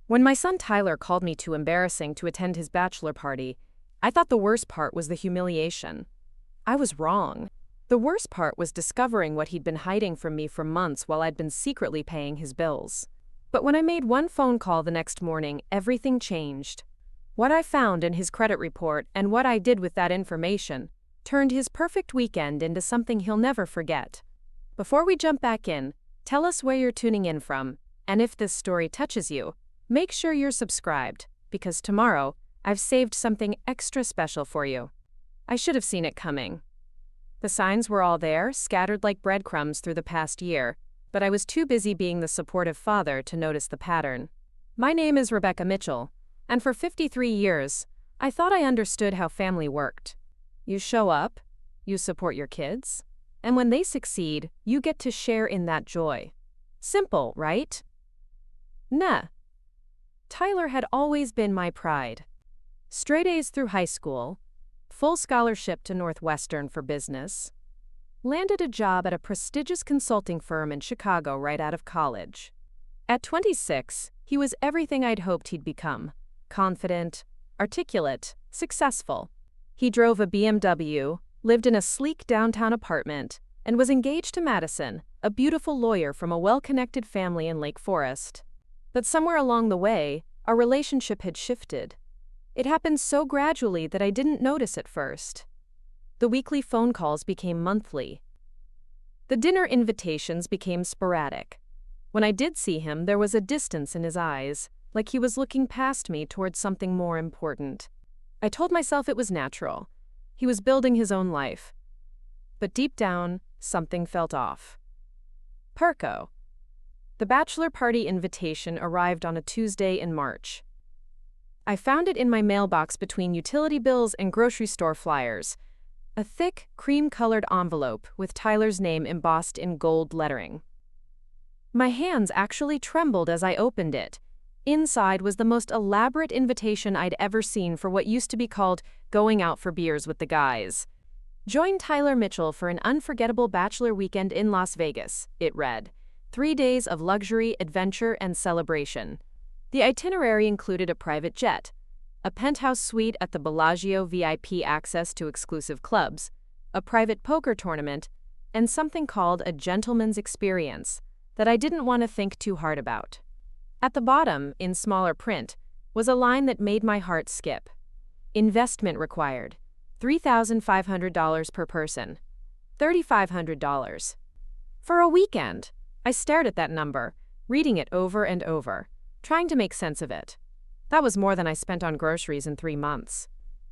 When my son Tyler called me too embarrassing to attend his bachelor party, I thought the worst part was the humiliation. I was wrong. The worst part was discovering what he'd been hiding from me for months while I'd been secretly paying his bills. But when I made one phone call the next morning, everything changed. What I found in his credit report and what I did with that information turned his perfect weekend into something he'll never forget. Before we jump back in, tell us where you're tuning in from, and if this story touches you, make sure you're subscribed, because tomorrow, I've saved something extra special for you. I should have seen it coming. The signs were all there, scattered like breadcrumbs through the past year, but I was too busy being the supportive father to notice the pattern. My name is Rebecca Mitchell, and for 53 years, I thought I understood how family worked. You show up, you support your kids, and when they succeed, you get to share in that joy. Simple, right? Nah. Tyler had always been my pride. Straight A's through high school, full scholarship to Northwestern for business, landed a job at a prestigious consulting firm in Chicago right out of college. At 26, he was everything I'd hoped he'd become: confident, articulate, successful. He drove a BMW, lived in a sleek downtown apartment, and was engaged to Madison, a beautiful lawyer from a well-connected family in Lake Forest. But somewhere along the way, our relationship had shifted. It happened so gradually that I didn't notice at first. The weekly phone calls became monthly. The dinner invitations became sporadic. When I did see him, there was a distance in his eyes, like he was looking past me towards something more important. I told myself it was natural. He was building his own life. But deep down, something felt off. Perko. The bachelor party invitation arrived on a Tuesday in March. I found it in my mailbox between utility bills and grocery store flyers. A thick, cream-colored envelope with Tyler's name embossed in gold lettering. My hands actually trembled as I opened it. Inside was the most elaborate invitation I'd ever seen for what used to be called going out for beers with the guys. Join Tyler Mitchell for an unforgettable bachelor weekend in Las Vegas, it read. 3 days of luxury, adventure, and celebration. The itinerary included a private jet, a penthouse suite at the Bellagio, VIP access to exclusive clubs, a private poker tournament, and something called a gentleman's experience that I didn't want to think too hard about. At the bottom, in smaller print, was a line that made my heart skip. Investment required. $3,500 per person. $3,500. For a weekend. I stared at that number, reading it over and over, trying to make sense of it. That was more than I spent on groceries in 3 months.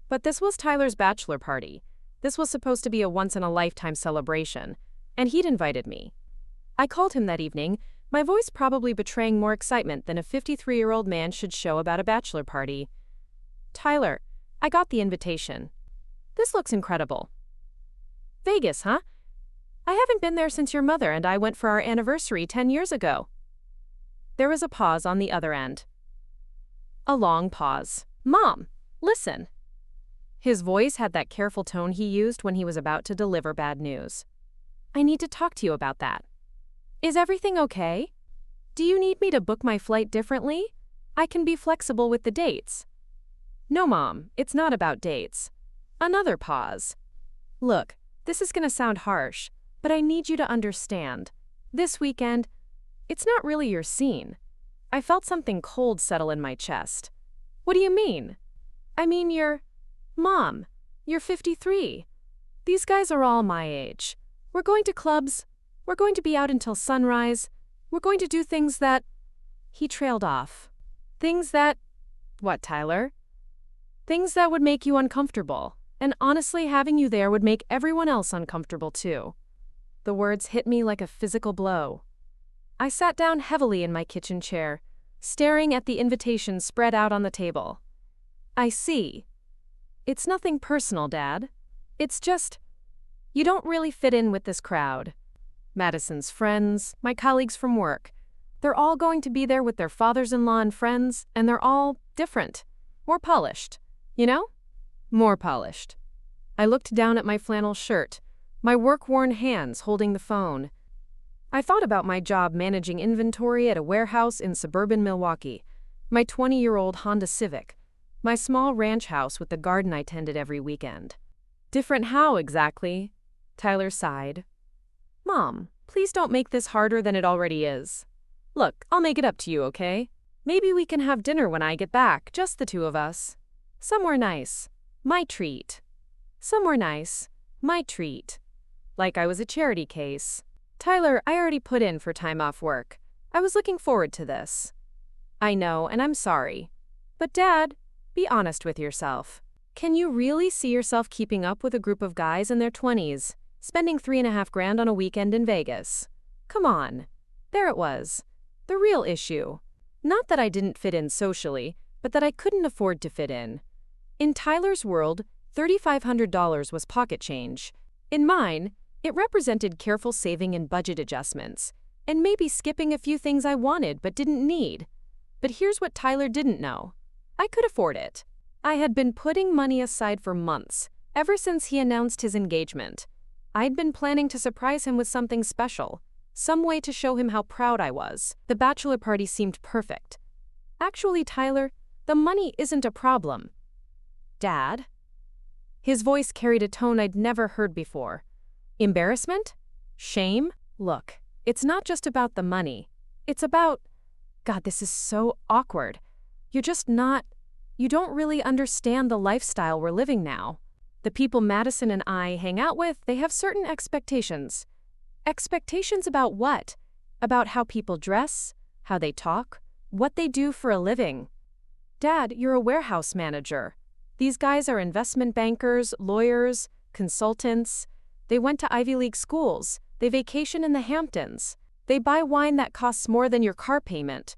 But this was Tyler's bachelor party. This was supposed to be a once-in-a-lifetime celebration, and he'd invited me. I called him that evening, my voice probably betraying more excitement than a 53-year-old man should show about a bachelor party. Tyler, I got the invitation. This looks incredible. Vegas, huh? I haven't been there since your mother and I went for our anniversary 10 years ago. There was a pause on the other end. A long pause. Mom, listen. His voice had that careful tone he used when he was about to deliver bad news. I need to talk to you about that. Is everything okay? Do you need me to book my flight differently? I can be flexible with the dates. No, Mom, it's not about dates. Another pause. Look, this is going to sound harsh, but I need you to understand. This weekend, it's not really your scene. I felt something cold settle in my chest. What do you mean? I mean Mom, you're 53. These guys are all my age. We're going to clubs. We're going to be out until sunrise. We're going to do things that... He trailed off. Things that... What, Tyler? Things that would make you uncomfortable. And honestly, having you there would make everyone else uncomfortable too. The words hit me like a physical blow. I sat down heavily in my kitchen chair, staring at the invitation spread out on the table. I see. It's nothing personal, Dad. It's just, you don't really fit in with this crowd. Madison's friends, my colleagues from work, they're all going to be there with their fathers-in-law and friends, and they're all different, more polished, you know? More polished. I looked down at my flannel shirt, my work-worn hands holding the phone. I thought about my job managing inventory at a warehouse in suburban Milwaukee, My 20-year-old Honda Civic. My small ranch house with the garden I tended every weekend. Different how exactly? Tyler sighed. Mom, please don't make this harder than it already is. Look, I'll make it up to you, okay? Maybe we can have dinner when I get back, just the two of us. Somewhere nice. My treat. Somewhere nice. My treat. Like I was a charity case. Tyler, I already put in for time off work. I was looking forward to this. I know, and I'm sorry. But Dad, be honest with yourself. Can you really see yourself keeping up with a group of guys in their 20s, spending $3,500 on a weekend in Vegas? Come on. There it was. The real issue. Not that I didn't fit in socially, but that I couldn't afford to fit in. In Tyler's world, $3,500 was pocket change. In mine, it represented careful saving and budget adjustments, and maybe skipping a few things I wanted but didn't need. But here's what Tyler didn't know. I could afford it. I had been putting money aside for months, ever since he announced his engagement. I'd been planning to surprise him with something special, some way to show him how proud I was. The bachelor party seemed perfect. Actually, Tyler, the money isn't a problem. Dad? His voice carried a tone I'd never heard before. Embarrassment? Shame? Look, it's not just about the money. It's about… God, this is so awkward. You don't really understand the lifestyle we're living now. The people Madison and I hang out with, they have certain expectations. Expectations about what? About how people dress, how they talk, what they do for a living. Dad, you're a warehouse manager. These guys are investment bankers, lawyers, consultants. They went to Ivy League schools. They vacation in the Hamptons. They buy wine that costs more than your car payment.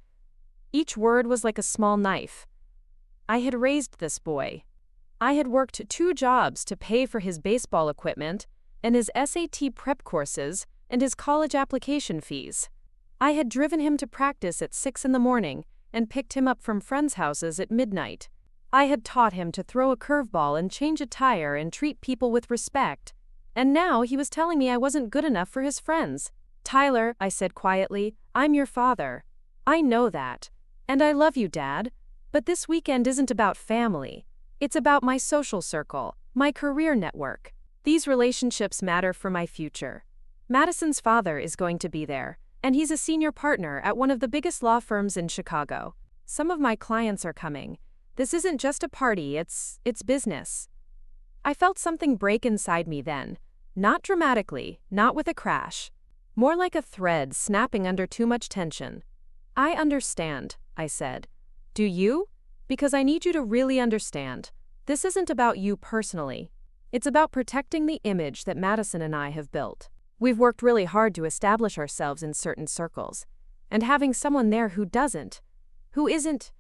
Each word was like a small knife. I had raised this boy. I had worked 2 jobs to pay for his baseball equipment and his SAT prep courses and his college application fees. I had driven him to practice at 6 in the morning and picked him up from friends' houses at midnight. I had taught him to throw a curveball and change a tire and treat people with respect. And now he was telling me I wasn't good enough for his friends. Tyler, I said quietly, I'm your father. I know that. And I love you, Dad. But this weekend isn't about family. It's about my social circle, my career network. These relationships matter for my future. Madison's father is going to be there, and he's a senior partner at one of the biggest law firms in Chicago. Some of my clients are coming. This isn't just a party, it's business. I felt something break inside me then. Not dramatically, not with a crash. More like a thread snapping under too much tension. I understand, I said. Do you? Because I need you to really understand. This isn't about you personally. It's about protecting the image that Madison and I have built. We've worked really hard to establish ourselves in certain circles. And having someone there who doesn't, who isn't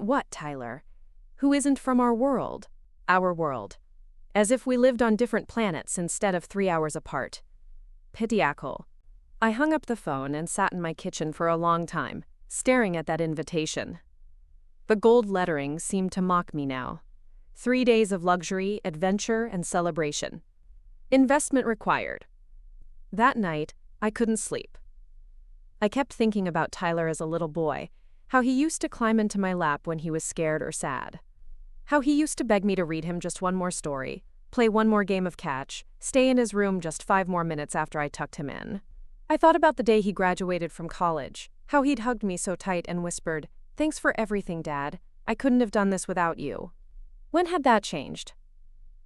what, Tyler? Who isn't from our world. Our world. As if we lived on different planets instead of 3 hours apart. Pitiable. I hung up the phone and sat in my kitchen for a long time, staring at that invitation. The gold lettering seemed to mock me now. 3 days of luxury, adventure, and celebration. Investment required. That night, I couldn't sleep. I kept thinking about Tyler as a little boy, how he used to climb into my lap when he was scared or sad. How he used to beg me to read him just one more story, play one more game of catch, stay in his room just 5 more minutes after I tucked him in. I thought about the day he graduated from college, how he'd hugged me so tight and whispered, "Thanks for everything, Dad. I couldn't have done this without you." When had that changed?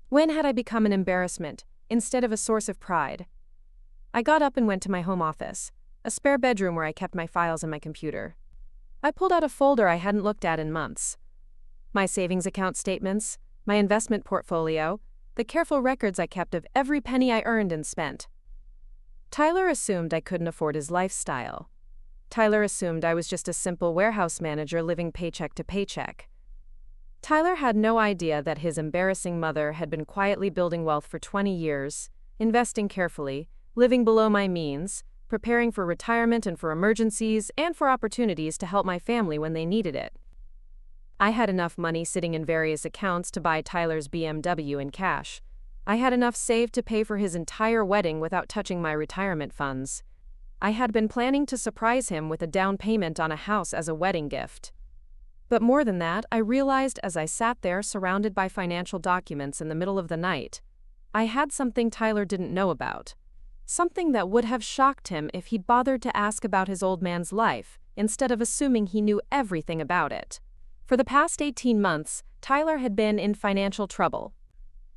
When had I become an embarrassment instead of a source of pride? I got up and went to my home office, a spare bedroom where I kept my files and my computer. I pulled out a folder I hadn't looked at in months. My savings account statements, my investment portfolio, the careful records I kept of every penny I earned and spent. Tyler assumed I couldn't afford his lifestyle. Tyler assumed I was just a simple warehouse manager living paycheck to paycheck. Tyler had no idea that his embarrassing mother had been quietly building wealth for 20 years, investing carefully, living below my means, preparing for retirement and for emergencies and for opportunities to help my family when they needed it. I had enough money sitting in various accounts to buy Tyler's BMW in cash. I had enough saved to pay for his entire wedding without touching my retirement funds. I had been planning to surprise him with a down payment on a house as a wedding gift. But more than that, I realized as I sat there surrounded by financial documents in the middle of the night, I had something Tyler didn't know about. Something that would have shocked him if he'd bothered to ask about his old man's life, instead of assuming he knew everything about it. For the past 18 months, Tyler had been in financial trouble.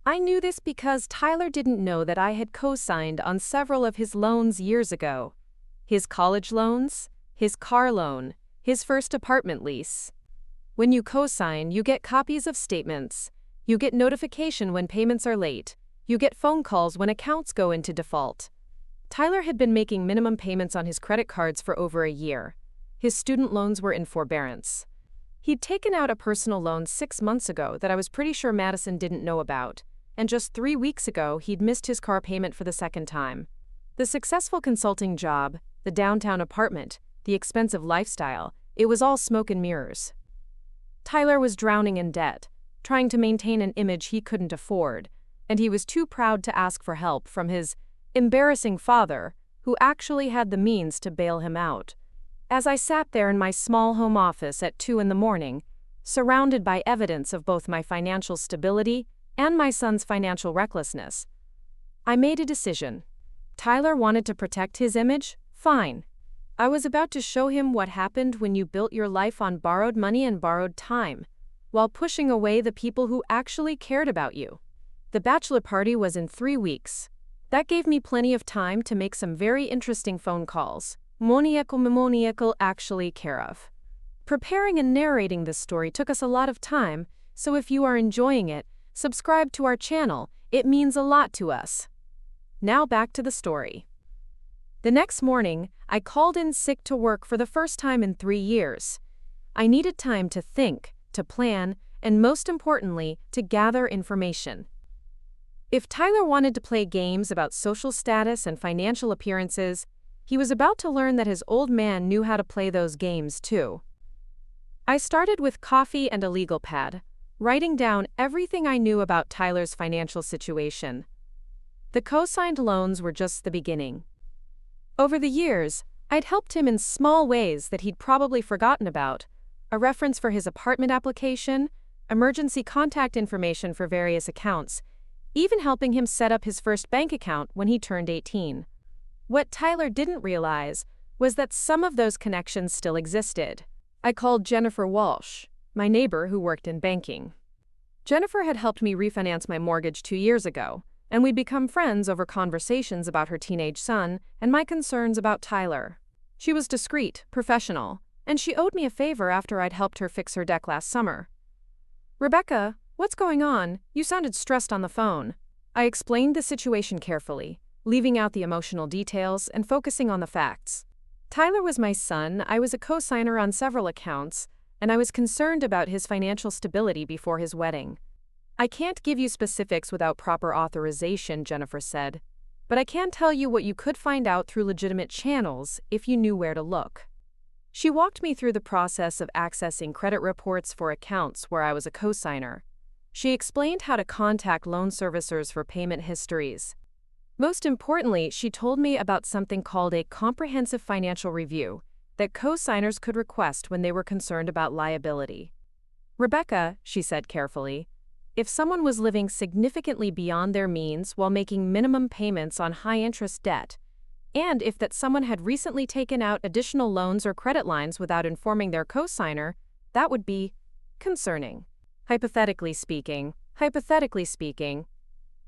I knew this because Tyler didn't know that I had co-signed on several of his loans years ago. His college loans, his car loan, his first apartment lease. When you co-sign, you get copies of statements. You get notification when payments are late. You get phone calls when accounts go into default. Tyler had been making minimum payments on his credit cards for over a year. His student loans were in forbearance. He'd taken out a personal loan 6 months ago that I was pretty sure Madison didn't know about, and just 3 weeks ago he'd missed his car payment for the second time. The successful consulting job, the downtown apartment, the expensive lifestyle, it was all smoke and mirrors. Tyler was drowning in debt, trying to maintain an image he couldn't afford, and he was too proud to ask for help from his embarrassing father, who actually had the means to bail him out. As I sat there in my small home office at 2 in the morning, surrounded by evidence of both my financial stability and my son's financial recklessness, I made a decision. Tyler wanted to protect his image? Fine. I was about to show him what happened when you built your life on borrowed money and borrowed time, while pushing away the people who actually cared about you. The bachelor party was in 3 weeks. That gave me plenty of time to make some very interesting phone calls. Moniacal actually care of. Preparing and narrating this story took us a lot of time, so if you are enjoying it, subscribe to our channel, it means a lot to us. Now back to the story. The next morning, I called in sick to work for the first time in 3 years. I needed time to think, to plan, and most importantly, to gather information. If Tyler wanted to play games about social status and financial appearances, he was about to learn that his old man knew how to play those games too. I started with coffee and a legal pad, writing down everything I knew about Tyler's financial situation. The co-signed loans were just the beginning. Over the years, I'd helped him in small ways that he'd probably forgotten about, a reference for his apartment application, emergency contact information for various accounts, even helping him set up his first bank account when he turned 18. What Tyler didn't realize was that some of those connections still existed. I called Jennifer Walsh, my neighbor who worked in banking. Jennifer had helped me refinance my mortgage 2 years ago, and we'd become friends over conversations about her teenage son and my concerns about Tyler. She was discreet, professional, and she owed me a favor after I'd helped her fix her deck last summer. "Rebecca, what's going on? You sounded stressed on the phone." I explained the situation carefully, leaving out the emotional details and focusing on the facts. Tyler was my son, I was a co-signer on several accounts, and I was concerned about his financial stability before his wedding. "I can't give you specifics without proper authorization," Jennifer said, "but I can tell you what you could find out through legitimate channels if you knew where to look." She walked me through the process of accessing credit reports for accounts where I was a co-signer. She explained how to contact loan servicers for payment histories. Most importantly, she told me about something called a comprehensive financial review that co-signers could request when they were concerned about liability. "Rebecca," she said carefully, "if someone was living significantly beyond their means while making minimum payments on high-interest debt, and if that someone had recently taken out additional loans or credit lines without informing their co-signer, that would be concerning. Hypothetically speaking.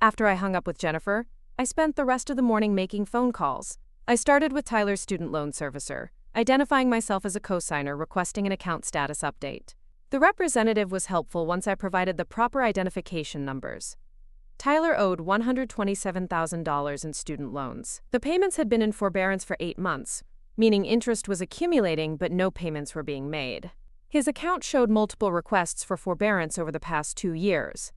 After I hung up with Jennifer, I spent the rest of the morning making phone calls. I started with Tyler's student loan servicer, identifying myself as a co-signer requesting an account status update. The representative was helpful once I provided the proper identification numbers. Tyler owed $127,000 in student loans. The payments had been in forbearance for 8 months, meaning interest was accumulating but no payments were being made. His account showed multiple requests for forbearance over the past 2 years.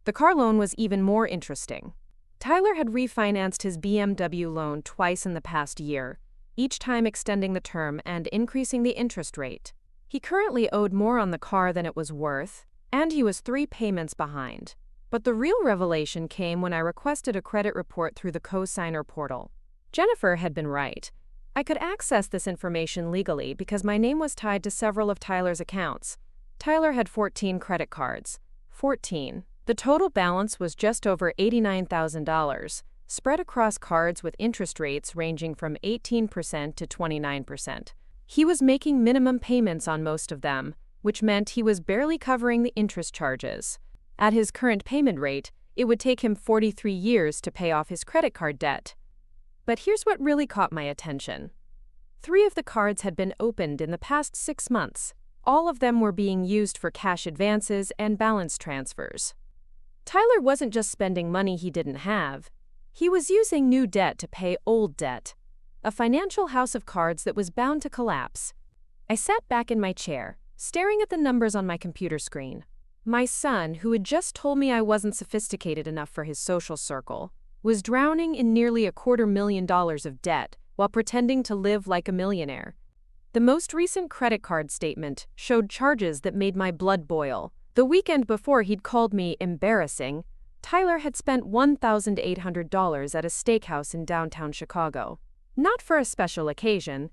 The car loan was even more interesting. Tyler had refinanced his BMW loan twice in the past year, each time extending the term and increasing the interest rate. He currently owed more on the car than it was worth, and he was 3 payments behind. But the real revelation came when I requested a credit report through the co-signer portal. Jennifer had been right. I could access this information legally because my name was tied to several of Tyler's accounts. Tyler had 14 credit cards. 14. The total balance was just over $89,000, spread across cards with interest rates ranging from 18% to 29%. He was making minimum payments on most of them, which meant he was barely covering the interest charges. At his current payment rate, it would take him 43 years to pay off his credit card debt. But here's what really caught my attention. 3 of the cards had been opened in the past 6 months. All of them were being used for cash advances and balance transfers. Tyler wasn't just spending money he didn't have. He was using new debt to pay old debt. A financial house of cards that was bound to collapse. I sat back in my chair, staring at the numbers on my computer screen. My son, who had just told me I wasn't sophisticated enough for his social circle, was drowning in nearly $250,000 of debt while pretending to live like a millionaire. The most recent credit card statement showed charges that made my blood boil. The weekend before he'd called me embarrassing, Tyler had spent $1,800 at a steakhouse in downtown Chicago. Not for a special occasion.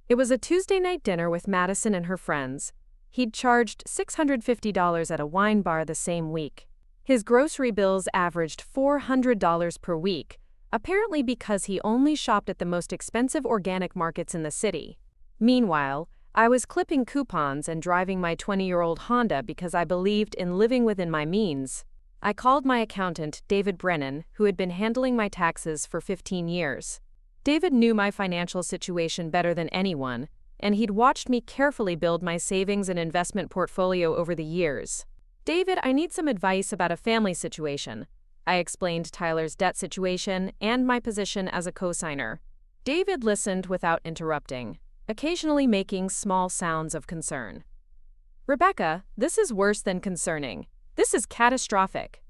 It was a Tuesday night dinner with Madison and her friends. He'd charged $650 at a wine bar the same week. His grocery bills averaged $400 per week, apparently because he only shopped at the most expensive organic markets in the city. Meanwhile, I was clipping coupons and driving my 20-year-old Honda because I believed in living within my means. I called my accountant, David Brennan, who had been handling my taxes for 15 years. David knew my financial situation better than anyone, and he'd watched me carefully build my savings and investment portfolio over the years. "David, I need some advice about a family situation." I explained Tyler's debt situation and my position as a co-signer. David listened without interrupting, occasionally making small sounds of concern. "Rebecca, this is worse than concerning. This is catastrophic.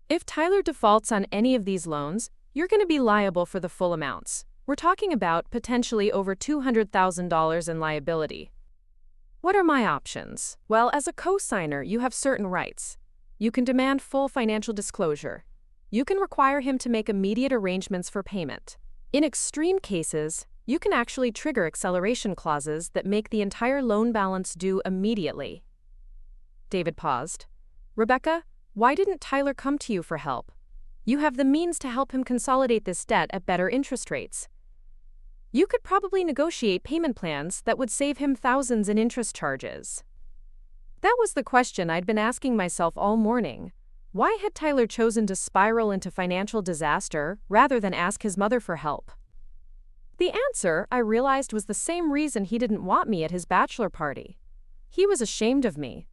If Tyler defaults on any of these loans, you're going to be liable for the full amounts. We're talking about potentially over $200,000 in liability. What are my options?" "Well, as a co-signer, you have certain rights. You can demand full financial disclosure. You can require him to make immediate arrangements for payment. In extreme cases, you can actually trigger acceleration clauses that make the entire loan balance due immediately." David paused. "Rebecca, why didn't Tyler come to you for help? You have the means to help him consolidate this debt at better interest rates. You could probably negotiate payment plans that would save him thousands in interest charges." That was the question I'd been asking myself all morning. Why had Tyler chosen to spiral into financial disaster rather than ask his mother for help? The answer, I realized, was the same reason he didn't want me at his bachelor party. He was ashamed of me.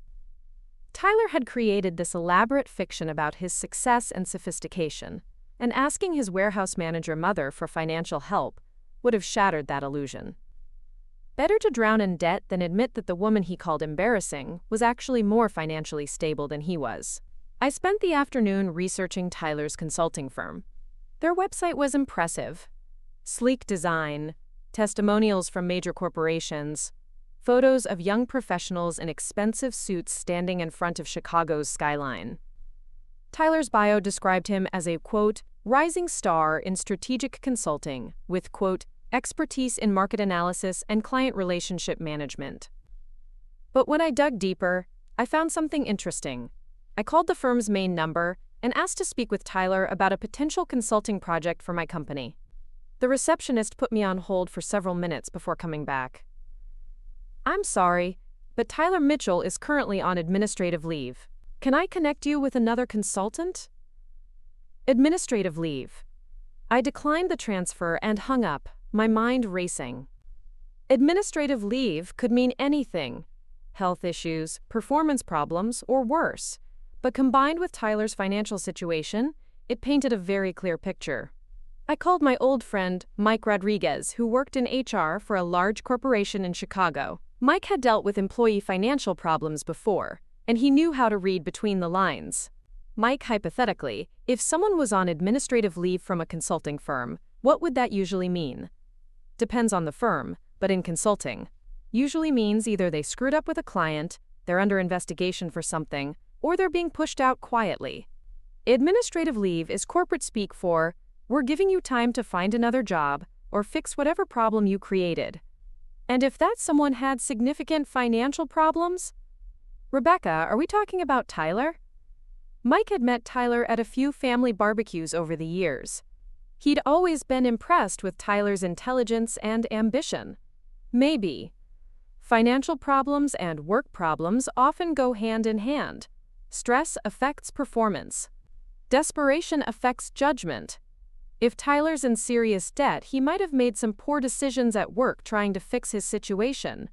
Tyler had created this elaborate fiction about his success and sophistication, and asking his warehouse manager mother for financial help would have shattered that illusion. Better to drown in debt than admit that the woman he called embarrassing was actually more financially stable than he was. I spent the afternoon researching Tyler's consulting firm. Their website was impressive. Sleek design, testimonials from major corporations, photos of young professionals in expensive suits standing in front of Chicago's skyline. Tyler's bio described him as a, quote, "rising star in strategic consulting with, quote, expertise in market analysis and client relationship management." But when I dug deeper, I found something interesting. I called the firm's main number and asked to speak with Tyler about a potential consulting project for my company. The receptionist put me on hold for several minutes before coming back. "I'm sorry, but Tyler Mitchell is currently on administrative leave. Can I connect you with another consultant?" Administrative leave. I declined the transfer and hung up, my mind racing. Administrative leave could mean anything: health issues, performance problems, or worse. But combined with Tyler's financial situation, it painted a very clear picture. I called my old friend, Mike Rodriguez, who worked in HR for a large corporation in Chicago. Mike had dealt with employee financial problems before, and he knew how to read between the lines. Mike, hypothetically, if someone was on administrative leave from a consulting firm, what would that usually mean? Depends on the firm, but in consulting, usually means either they screwed up with a client, they're under investigation for something, or they're being pushed out quietly. Administrative leave is corporate speak for, "We're giving you time to find another job or fix whatever problem you created." And if that someone had significant financial problems, Rebecca, are we talking about Tyler? Mike had met Tyler at a few family barbecues over the years. He'd always been impressed with Tyler's intelligence and ambition. Maybe. Financial problems and work problems often go hand in hand. Stress affects performance. Desperation affects judgment. If Tyler's in serious debt, he might have made some poor decisions at work trying to fix his situation.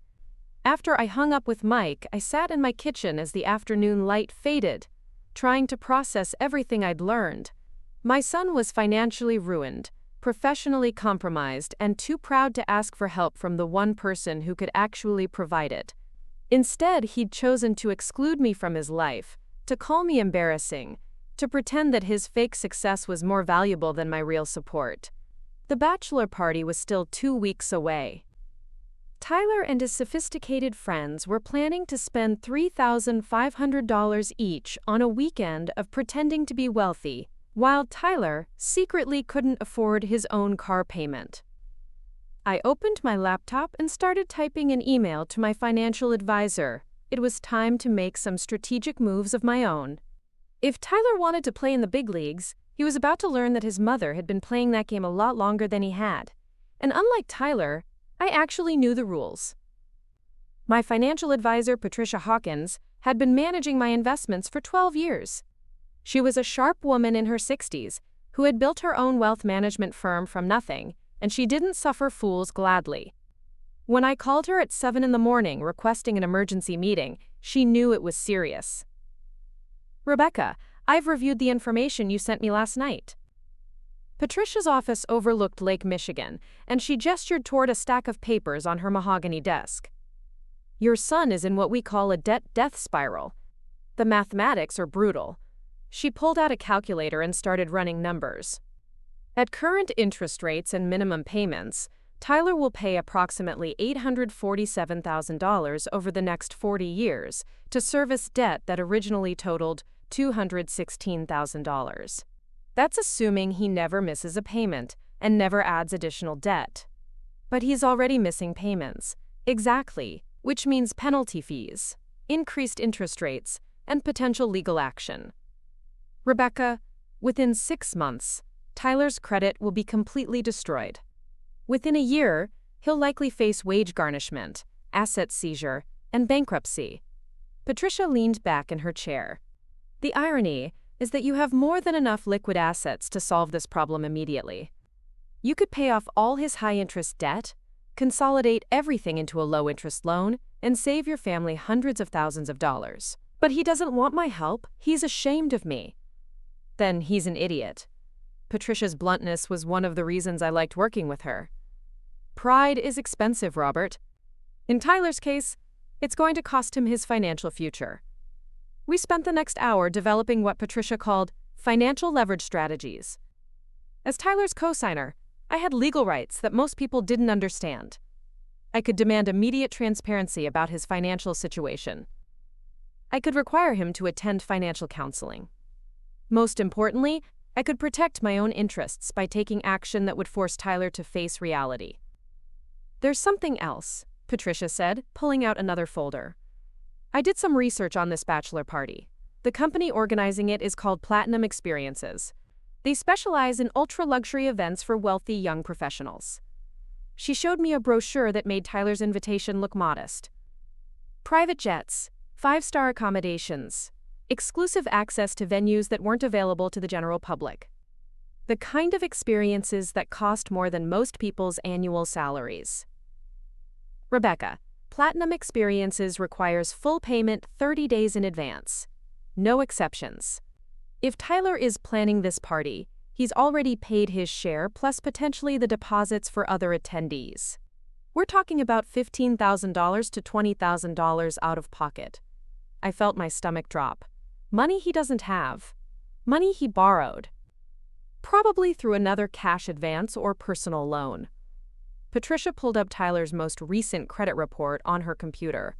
After I hung up with Mike, I sat in my kitchen as the afternoon light faded, trying to process everything I'd learned. My son was financially ruined, professionally compromised, and too proud to ask for help from the one person who could actually provide it. Instead, he'd chosen to exclude me from his life, to call me embarrassing, to pretend that his fake success was more valuable than my real support. The bachelor party was still 2 weeks away. Tyler and his sophisticated friends were planning to spend $3,500 each on a weekend of pretending to be wealthy, while Tyler secretly couldn't afford his own car payment. I opened my laptop and started typing an email to my financial advisor. It was time to make some strategic moves of my own. If Tyler wanted to play in the big leagues, he was about to learn that his mother had been playing that game a lot longer than he had. And unlike Tyler, I actually knew the rules. My financial advisor, Patricia Hawkins, had been managing my investments for 12 years. She was a sharp woman in her 60s who had built her own wealth management firm from nothing, and she didn't suffer fools gladly. When I called her at 7 in the morning requesting an emergency meeting, she knew it was serious. Rebecca, I've reviewed the information you sent me last night. Patricia's office overlooked Lake Michigan, and she gestured toward a stack of papers on her mahogany desk. Your son is in what we call a debt-death spiral. The mathematics are brutal. She pulled out a calculator and started running numbers. At current interest rates and minimum payments, Tyler will pay approximately $847,000 over the next 40 years to service debt that originally totaled $216,000. That's assuming he never misses a payment and never adds additional debt. But he's already missing payments. Exactly, which means penalty fees, increased interest rates, and potential legal action. Rebecca, within 6 months, Tyler's credit will be completely destroyed. Within a year, he'll likely face wage garnishment, asset seizure, and bankruptcy. Patricia leaned back in her chair. The irony is that you have more than enough liquid assets to solve this problem immediately. You could pay off all his high-interest debt, consolidate everything into a low-interest loan, and save your family hundreds of thousands of dollars. But he doesn't want my help. He's ashamed of me. Then he's an idiot. Patricia's bluntness was one of the reasons I liked working with her. Pride is expensive, Robert. In Tyler's case, it's going to cost him his financial future. We spent the next hour developing what Patricia called financial leverage strategies. As Tyler's co-signer, I had legal rights that most people didn't understand. I could demand immediate transparency about his financial situation. I could require him to attend financial counseling. Most importantly, I could protect my own interests by taking action that would force Tyler to face reality. There's something else, Patricia said, pulling out another folder. I did some research on this bachelor party. The company organizing it is called Platinum Experiences. They specialize in ultra-luxury events for wealthy young professionals. She showed me a brochure that made Tyler's invitation look modest. Private jets, 5-star accommodations, exclusive access to venues that weren't available to the general public. The kind of experiences that cost more than most people's annual salaries. Rebecca, Platinum Experiences requires full payment 30 days in advance. No exceptions. If Tyler is planning this party, he's already paid his share plus potentially the deposits for other attendees. We're talking about $15,000 to $20,000 out of pocket. I felt my stomach drop. Money he doesn't have. Money he borrowed. Probably through another cash advance or personal loan. Patricia pulled up Tyler's most recent credit report on her computer.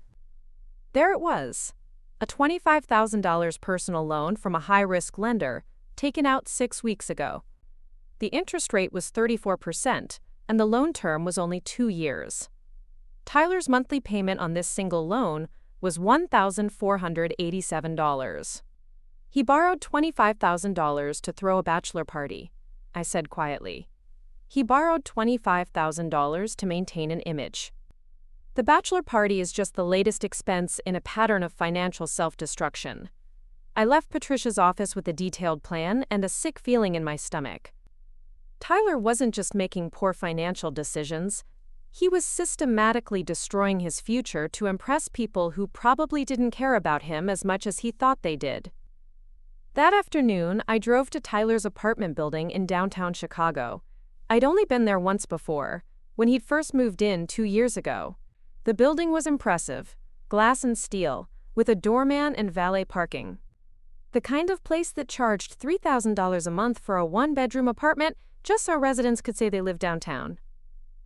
There it was. A $25,000 personal loan from a high-risk lender, taken out 6 weeks ago. The interest rate was 34%, and the loan term was only 2 years. Tyler's monthly payment on this single loan was $1,487. He borrowed $25,000 to throw a bachelor party, I said quietly. He borrowed $25,000 to maintain an image. The bachelor party is just the latest expense in a pattern of financial self-destruction. I left Patricia's office with a detailed plan and a sick feeling in my stomach. Tyler wasn't just making poor financial decisions. He was systematically destroying his future to impress people who probably didn't care about him as much as he thought they did. That afternoon, I drove to Tyler's apartment building in downtown Chicago. I'd only been there once before, when he'd first moved in 2 years ago. The building was impressive, glass and steel, with a doorman and valet parking. The kind of place that charged $3,000 a month for a one-bedroom apartment just so residents could say they lived downtown.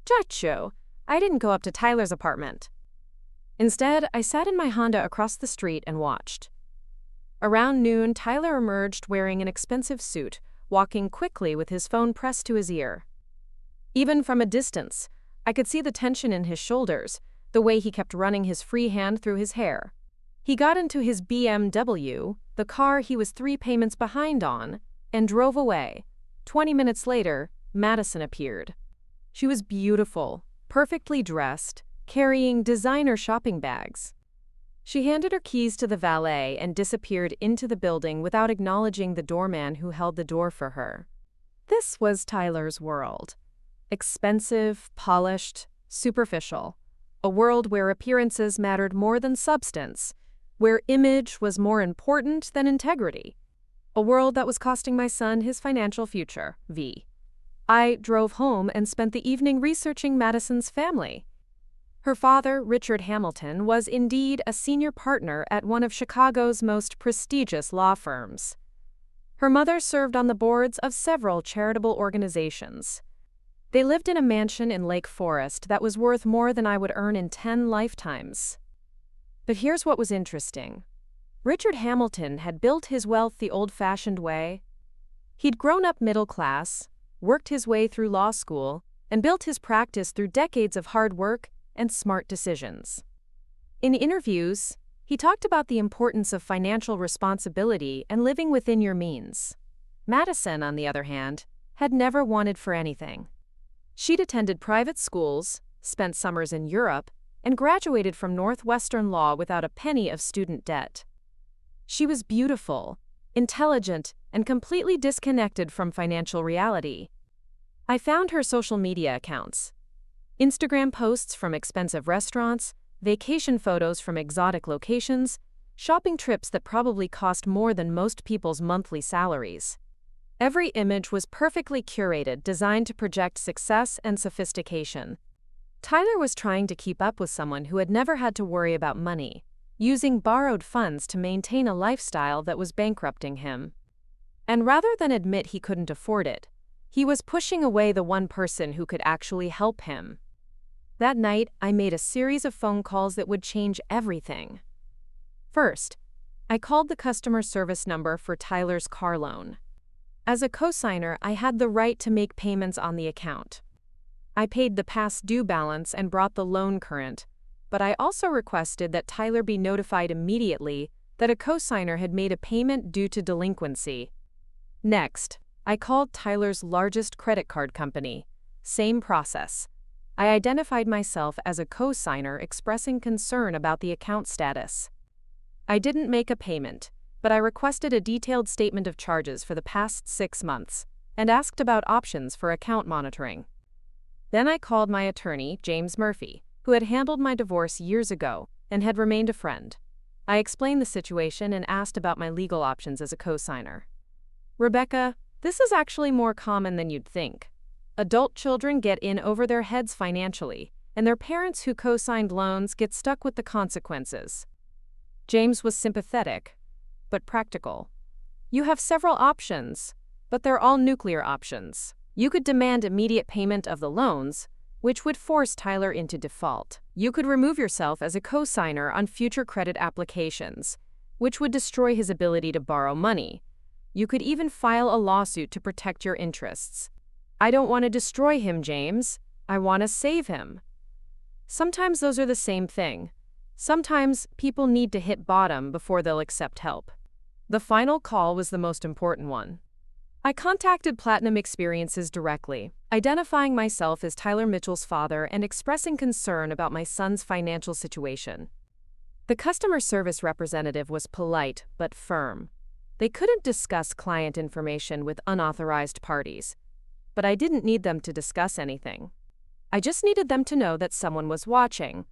Chacho, I didn't go up to Tyler's apartment. Instead, I sat in my Honda across the street and watched. Around noon, Tyler emerged wearing an expensive suit, walking quickly with his phone pressed to his ear. Even from a distance, I could see the tension in his shoulders, the way he kept running his free hand through his hair. He got into his BMW, the car he was 3 payments behind on, and drove away. 20 minutes later, Madison appeared. She was beautiful, perfectly dressed, carrying designer shopping bags. She handed her keys to the valet and disappeared into the building without acknowledging the doorman who held the door for her. This was Tyler's world. Expensive, polished, superficial. A world where appearances mattered more than substance, where image was more important than integrity. A world that was costing my son his financial future, V. I drove home and spent the evening researching Madison's family. Her father, Richard Hamilton, was indeed a senior partner at one of Chicago's most prestigious law firms. Her mother served on the boards of several charitable organizations. They lived in a mansion in Lake Forest that was worth more than I would earn in 10 lifetimes. But here's what was interesting. Richard Hamilton had built his wealth the old-fashioned way. He'd grown up middle class, worked his way through law school, and built his practice through decades of hard work and smart decisions. In interviews, he talked about the importance of financial responsibility and living within your means. Madison, on the other hand, had never wanted for anything. She'd attended private schools, spent summers in Europe, and graduated from Northwestern Law without a penny of student debt. She was beautiful, intelligent, and completely disconnected from financial reality. I found her social media accounts. Instagram posts from expensive restaurants, vacation photos from exotic locations, shopping trips that probably cost more than most people's monthly salaries. Every image was perfectly curated, designed to project success and sophistication. Tyler was trying to keep up with someone who had never had to worry about money, using borrowed funds to maintain a lifestyle that was bankrupting him. And rather than admit he couldn't afford it, he was pushing away the one person who could actually help him. That night, I made a series of phone calls that would change everything. First, I called the customer service number for Tyler's car loan. As a cosigner, I had the right to make payments on the account. I paid the past due balance and brought the loan current, but I also requested that Tyler be notified immediately that a cosigner had made a payment due to delinquency. Next, I called Tyler's largest credit card company. Same process. I identified myself as a cosigner expressing concern about the account status. I didn't make a payment, but I requested a detailed statement of charges for the past 6 months and asked about options for account monitoring. Then I called my attorney, James Murphy, who had handled my divorce years ago and had remained a friend. I explained the situation and asked about my legal options as a cosigner. Rebecca, this is actually more common than you'd think. Adult children get in over their heads financially, and their parents who co-signed loans get stuck with the consequences. James was sympathetic, but practical. You have several options, but they're all nuclear options. You could demand immediate payment of the loans, which would force Tyler into default. You could remove yourself as a co-signer on future credit applications, which would destroy his ability to borrow money. You could even file a lawsuit to protect your interests. I don't want to destroy him, James. I want to save him. Sometimes those are the same thing. Sometimes people need to hit bottom before they'll accept help. The final call was the most important one. I contacted Platinum Experiences directly, identifying myself as Tyler Mitchell's father and expressing concern about my son's financial situation. The customer service representative was polite but firm. They couldn't discuss client information with unauthorized parties, but I didn't need them to discuss anything. I just needed them to know that someone was watching.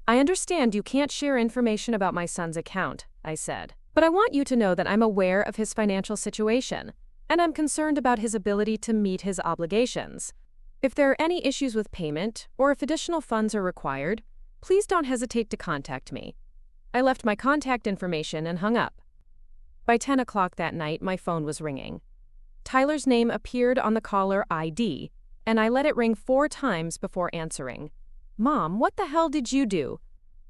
I understand you can't share information about my son's account, I said, but I want you to know that I'm aware of his financial situation, and I'm concerned about his ability to meet his obligations. If there are any issues with payment, or if additional funds are required, please don't hesitate to contact me. I left my contact information and hung up. By 10 o'clock that night, my phone was ringing. Tyler's name appeared on the caller ID, and I let it ring 4 times before answering. Mom, what the hell did you do?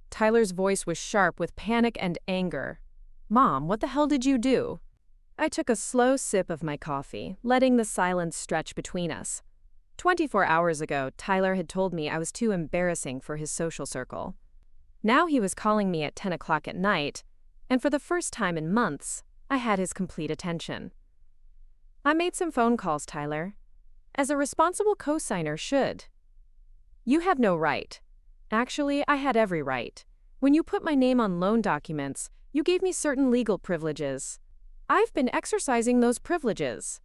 Tyler's voice was sharp with panic and anger. Mom, what the hell did you do? I took a slow sip of my coffee, letting the silence stretch between us. 24 hours ago, Tyler had told me I was too embarrassing for his social circle. Now he was calling me at 10 o'clock at night, and for the first time in months, I had his complete attention. I made some phone calls, Tyler, as a responsible co-signer should. You have no right. Actually, I had every right. When you put my name on loan documents, you gave me certain legal privileges. I've been exercising those privileges.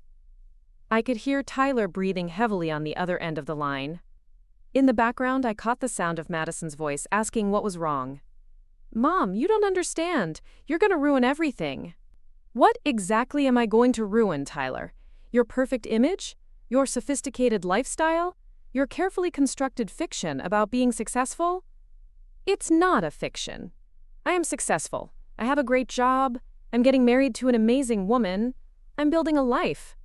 I could hear Tyler breathing heavily on the other end of the line. In the background, I caught the sound of Madison's voice asking what was wrong. Mom, you don't understand. You're going to ruin everything. What exactly am I going to ruin, Tyler? Your perfect image? Your sophisticated lifestyle? Your carefully constructed fiction about being successful? It's not a fiction. I am successful. I have a great job. I'm getting married to an amazing woman. I'm building a life.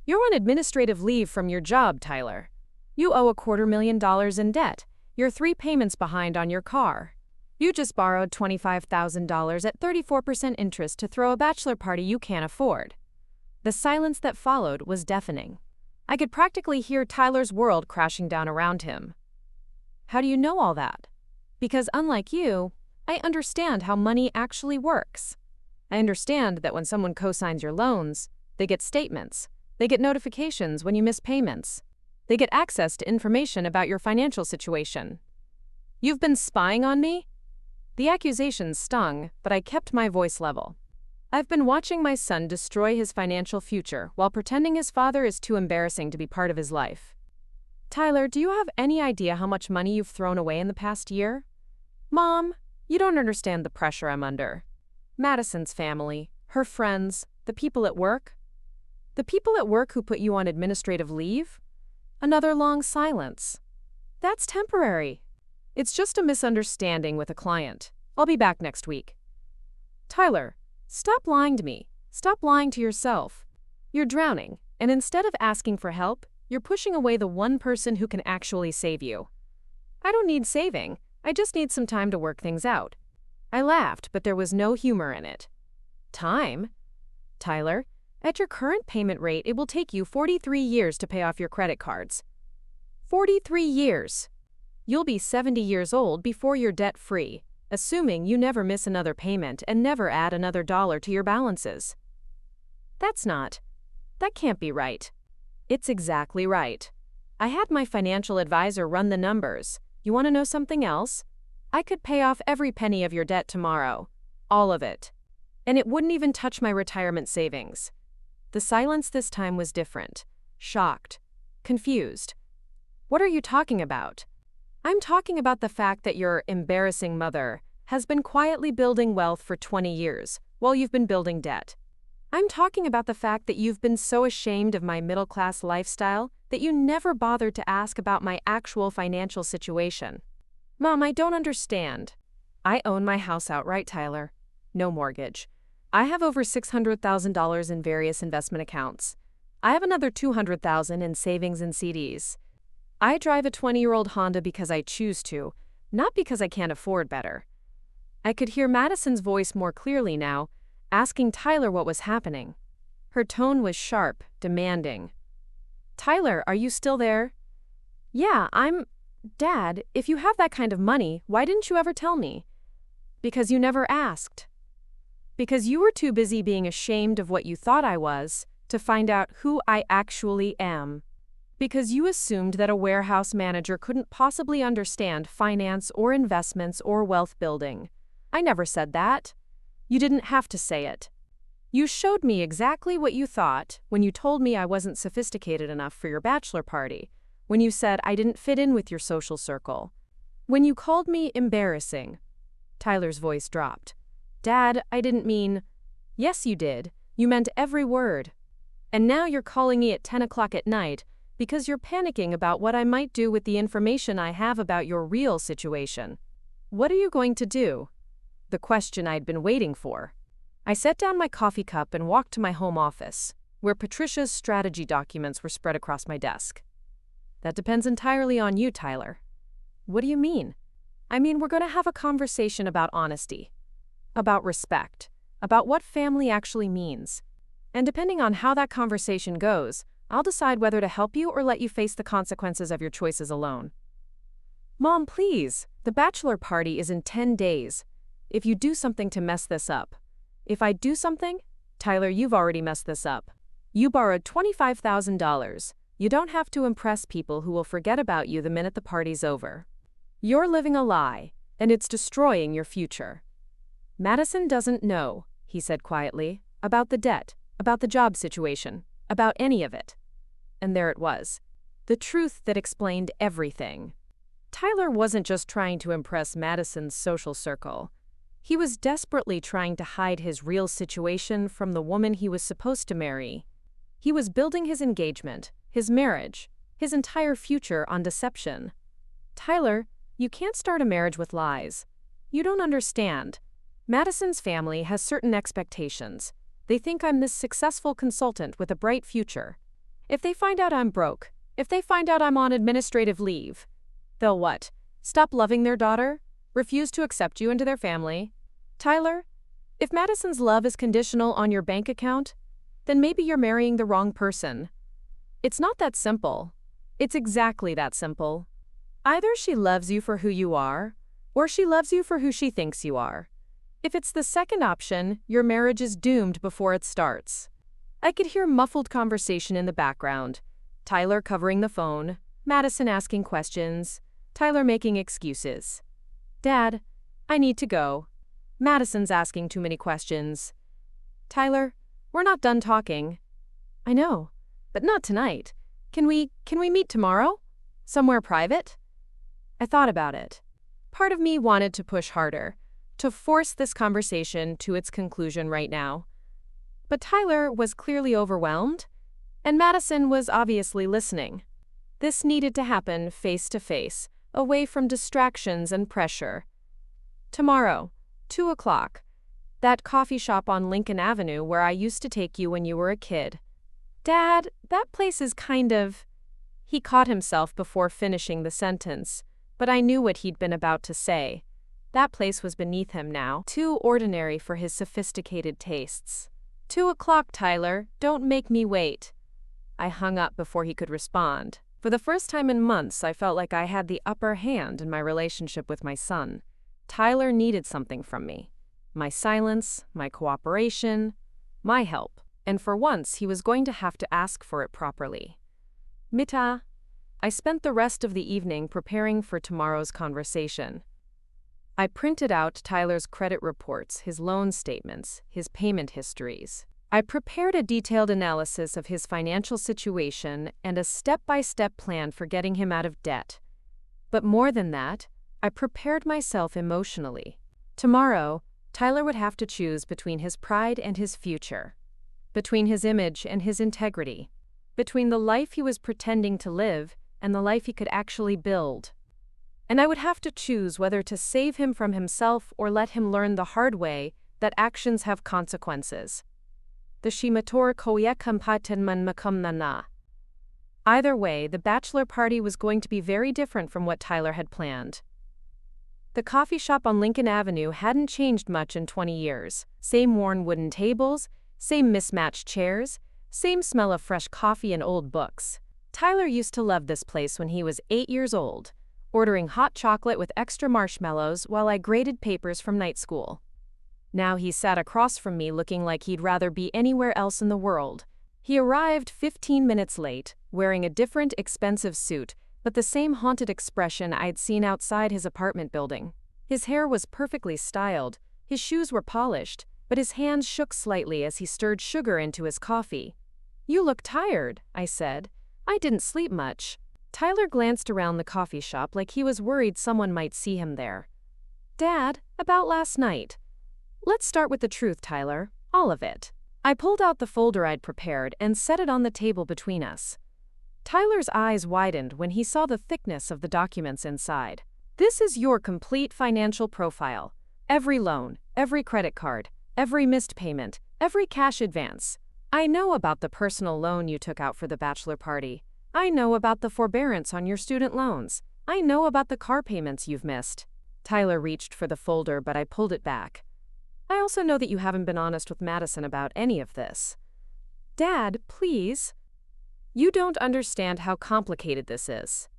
You're on administrative leave from your job, Tyler. You owe $250,000 in debt. You're 3 payments behind on your car. You just borrowed $25,000 at 34% interest to throw a bachelor party you can't afford. The silence that followed was deafening. I could practically hear Tyler's world crashing down around him. How do you know all that? Because unlike you, I understand how money actually works. I understand that when someone co-signs your loans, they get statements. They get notifications when you miss payments. They get access to information about your financial situation. You've been spying on me? The accusations stung, but I kept my voice level. I've been watching my son destroy his financial future while pretending his father is too embarrassing to be part of his life. Tyler, do you have any idea how much money you've thrown away in the past year? Mom, you don't understand the pressure I'm under. Madison's family, her friends, the people at work. The people at work who put you on administrative leave? Another long silence. That's temporary. It's just a misunderstanding with a client. I'll be back next week. Tyler, stop lying to me. Stop lying to yourself. You're drowning, and instead of asking for help, you're pushing away the one person who can actually save you. I don't need saving. I just need some time to work things out. I laughed, but there was no humor in it. Time? Tyler, at your current payment rate, it will take you 43 years to pay off your credit cards. 43 years. You'll be 70 years old before you're debt-free, assuming you never miss another payment and never add another dollar to your balances. That can't be right. It's exactly right. I had my financial advisor run the numbers. You want to know something else? I could pay off every penny of your debt tomorrow. All of it. And it wouldn't even touch my retirement savings. The silence this time was different. Shocked. Confused. What are you talking about? I'm talking about the fact that your embarrassing mother has been quietly building wealth for 20 years while you've been building debt. I'm talking about the fact that you've been so ashamed of my middle-class lifestyle that you never bothered to ask about my actual financial situation. Mom, I don't understand. I own my house outright, Tyler. No mortgage. I have over $600,000 in various investment accounts. I have another $200,000 in savings and CDs. I drive a 20-year-old Honda because I choose to, not because I can't afford better. I could hear Madison's voice more clearly now, asking Tyler what was happening. Her tone was sharp, demanding. Tyler, are you still there? Yeah, Dad, if you have that kind of money, why didn't you ever tell me? Because you never asked. Because you were too busy being ashamed of what you thought I was to find out who I actually am. Because you assumed that a warehouse manager couldn't possibly understand finance or investments or wealth building. I never said that. You didn't have to say it. You showed me exactly what you thought when you told me I wasn't sophisticated enough for your bachelor party, when you said I didn't fit in with your social circle, when you called me embarrassing. Tyler's voice dropped. Dad, I didn't mean… Yes, you did. You meant every word. And now you're calling me at 10 o'clock at night because you're panicking about what I might do with the information I have about your real situation. What are you going to do? The question I'd been waiting for. I set down my coffee cup and walked to my home office, where Patricia's strategy documents were spread across my desk. That depends entirely on you, Tyler. What do you mean? I mean, we're going to have a conversation about honesty, about respect, about what family actually means. And depending on how that conversation goes, I'll decide whether to help you or let you face the consequences of your choices alone. Mom, please. The bachelor party is in 10 days. If you do something to mess this up. If I do something? Tyler, you've already messed this up. You borrowed $25,000. You don't have to impress people who will forget about you the minute the party's over. You're living a lie, and it's destroying your future. Madison doesn't know, he said quietly, about the debt, about the job situation, about any of it. And there it was. The truth that explained everything. Tyler wasn't just trying to impress Madison's social circle. He was desperately trying to hide his real situation from the woman he was supposed to marry. He was building his engagement, his marriage, his entire future on deception. Tyler, you can't start a marriage with lies. You don't understand. Madison's family has certain expectations. They think I'm this successful consultant with a bright future. If they find out I'm broke, if they find out I'm on administrative leave, they'll what? Stop loving their daughter? Refuse to accept you into their family? Tyler, if Madison's love is conditional on your bank account, then maybe you're marrying the wrong person. It's not that simple. It's exactly that simple. Either she loves you for who you are, or she loves you for who she thinks you are. If it's the second option, your marriage is doomed before it starts. I could hear muffled conversation in the background. Tyler covering the phone, Madison asking questions, Tyler making excuses. Dad, I need to go. Madison's asking too many questions. Tyler, we're not done talking. I know, but not tonight. Can we meet tomorrow? Somewhere private? I thought about it. Part of me wanted to push harder, to force this conversation to its conclusion right now. But Tyler was clearly overwhelmed, and Madison was obviously listening. This needed to happen face to face, away from distractions and pressure. Tomorrow, 2 o'clock. That coffee shop on Lincoln Avenue where I used to take you when you were a kid. Dad, that place is kind of… He caught himself before finishing the sentence, but I knew what he'd been about to say. That place was beneath him now, too ordinary for his sophisticated tastes. 2 o'clock, Tyler, don't make me wait. I hung up before he could respond. For the first time in months, I felt like I had the upper hand in my relationship with my son. Tyler needed something from me. My silence, my cooperation, my help. And for once, he was going to have to ask for it properly. Mita. I spent the rest of the evening preparing for tomorrow's conversation. I printed out Tyler's credit reports, his loan statements, his payment histories. I prepared a detailed analysis of his financial situation and a step-by-step plan for getting him out of debt. But more than that, I prepared myself emotionally. Tomorrow, Tyler would have to choose between his pride and his future, between his image and his integrity, between the life he was pretending to live and the life he could actually build. And I would have to choose whether to save him from himself or let him learn the hard way that actions have consequences. The shimator koya kampaten man makamnana. Either way, the bachelor party was going to be very different from what Tyler had planned. The coffee shop on Lincoln Avenue hadn't changed much in 20 years. Same worn wooden tables, same mismatched chairs, same smell of fresh coffee and old books. Tyler used to love this place when he was 8 years old, ordering hot chocolate with extra marshmallows while I graded papers from night school. Now he sat across from me looking like he'd rather be anywhere else in the world. He arrived 15 minutes late, wearing a different, expensive suit, but the same haunted expression I'd seen outside his apartment building. His hair was perfectly styled, his shoes were polished, but his hands shook slightly as he stirred sugar into his coffee. "You look tired," I said. "I didn't sleep much." Tyler glanced around the coffee shop like he was worried someone might see him there. "Dad, about last night." "Let's start with the truth, Tyler. All of it." I pulled out the folder I'd prepared and set it on the table between us. Tyler's eyes widened when he saw the thickness of the documents inside. "This is your complete financial profile. Every loan, every credit card, every missed payment, every cash advance. I know about the personal loan you took out for the bachelor party. I know about the forbearance on your student loans. I know about the car payments you've missed." Tyler reached for the folder, but I pulled it back. "I also know that you haven't been honest with Madison about any of this." "Dad, please." "You don't understand how complicated this is."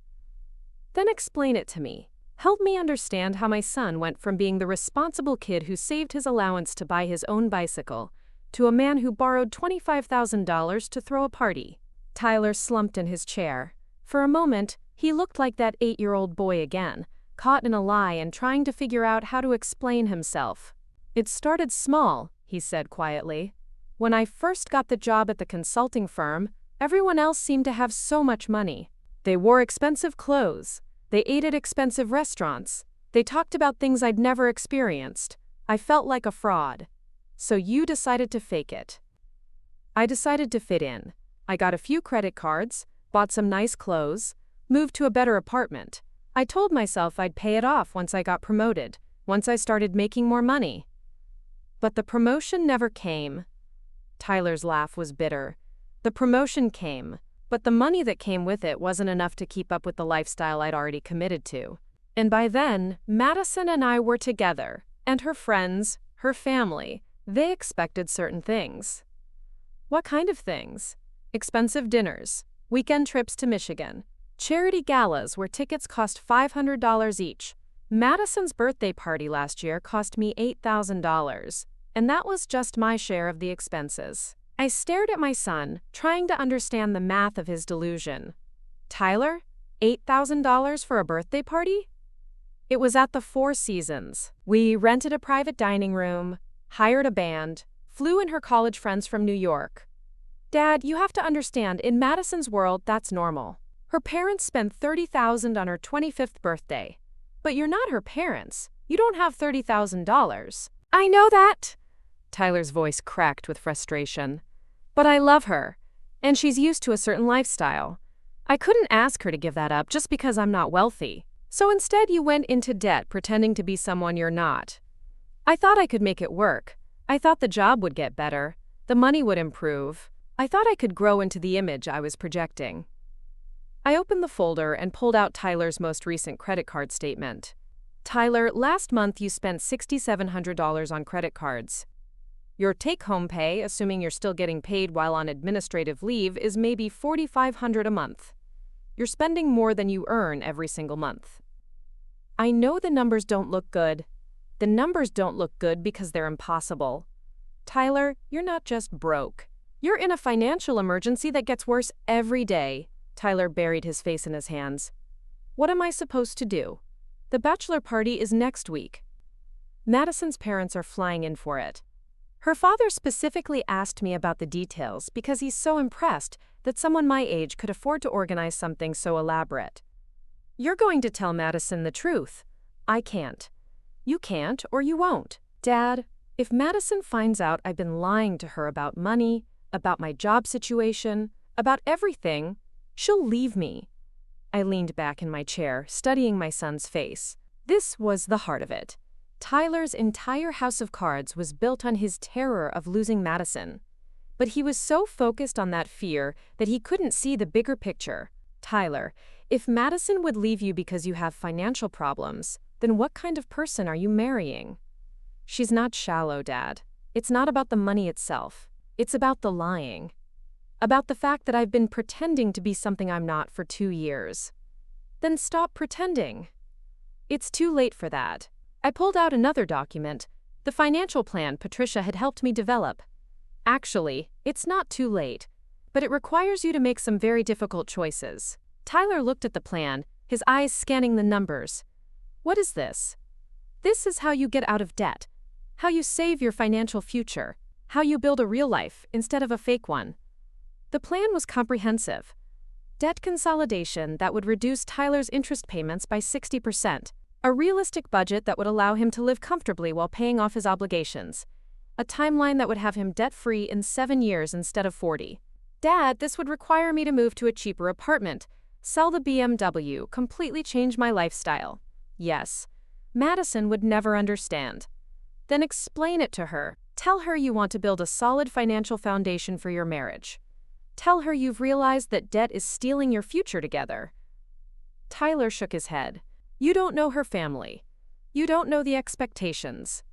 "Then explain it to me. Help me understand how my son went from being the responsible kid who saved his allowance to buy his own bicycle to a man who borrowed $25,000 to throw a party." Tyler slumped in his chair. For a moment, he looked like that 8-year-old boy again, caught in a lie and trying to figure out how to explain himself. "It started small," he said quietly. "When I first got the job at the consulting firm, everyone else seemed to have so much money. They wore expensive clothes. They ate at expensive restaurants. They talked about things I'd never experienced. I felt like a fraud. So you decided to fake it." "I decided to fit in. I got a few credit cards, bought some nice clothes, moved to a better apartment. I told myself I'd pay it off once I got promoted, once I started making more money. But the promotion never came." Tyler's laugh was bitter. "The promotion came, but the money that came with it wasn't enough to keep up with the lifestyle I'd already committed to. And by then, Madison and I were together, and her friends, her family, they expected certain things." "What kind of things?" "Expensive dinners, weekend trips to Michigan, charity galas where tickets cost $500 each. Madison's birthday party last year cost me $8,000, and that was just my share of the expenses." I stared at my son, trying to understand the math of his delusion. "Tyler, $8,000 for a birthday party?" "It was at the Four Seasons. We rented a private dining room, hired a band, flew in her college friends from New York." "Dad, you have to understand, in Madison's world, that's normal. Her parents spend $30,000 on her 25th birthday. But you're not her parents. You don't have $30,000. "I know that." Tyler's voice cracked with frustration. "But I love her, and she's used to a certain lifestyle. I couldn't ask her to give that up just because I'm not wealthy. So instead you went into debt pretending to be someone you're not. I thought I could make it work. I thought the job would get better. The money would improve. I thought I could grow into the image I was projecting." I opened the folder and pulled out Tyler's most recent credit card statement. "Tyler, last month you spent $6,700 on credit cards. Your take-home pay, assuming you're still getting paid while on administrative leave, is maybe $4,500 a month. You're spending more than you earn every single month." I know the numbers don't look good. The numbers don't look good because they're impossible. Tyler, you're not just broke. You're in a financial emergency that gets worse every day. Tyler buried his face in his hands. "What am I supposed to do? The bachelor party is next week. Madison's parents are flying in for it. Her father specifically asked me about the details because he's so impressed that someone my age could afford to organize something so elaborate. You're going to tell Madison the truth. I can't. You can't, or you won't. Dad, if Madison finds out I've been lying to her about money, about my job situation, about everything, she'll leave me." I leaned back in my chair, studying my son's face. This was the heart of it. Tyler's entire house of cards was built on his terror of losing Madison. But he was so focused on that fear that he couldn't see the bigger picture. "Tyler, if Madison would leave you because you have financial problems, then what kind of person are you marrying?" "She's not shallow, Dad. It's not about the money itself. It's about the lying. About the fact that I've been pretending to be something I'm not for 2 years. Then stop pretending. It's too late for that. I pulled out another document, the financial plan Patricia had helped me develop. Actually, it's not too late, but it requires you to make some very difficult choices. Tyler looked at the plan, his eyes scanning the numbers. What is this? This is how you get out of debt, how you save your financial future, how you build a real life instead of a fake one. The plan was comprehensive. Debt consolidation that would reduce Tyler's interest payments by 60%. A realistic budget that would allow him to live comfortably while paying off his obligations. A timeline that would have him debt-free in 7 years instead of 40. Dad, this would require me to move to a cheaper apartment, sell the BMW, completely change my lifestyle. Yes. Madison would never understand. Then explain it to her. Tell her you want to build a solid financial foundation for your marriage. Tell her you've realized that debt is stealing your future together. Tyler shook his head. You don't know her family. You don't know the expectations.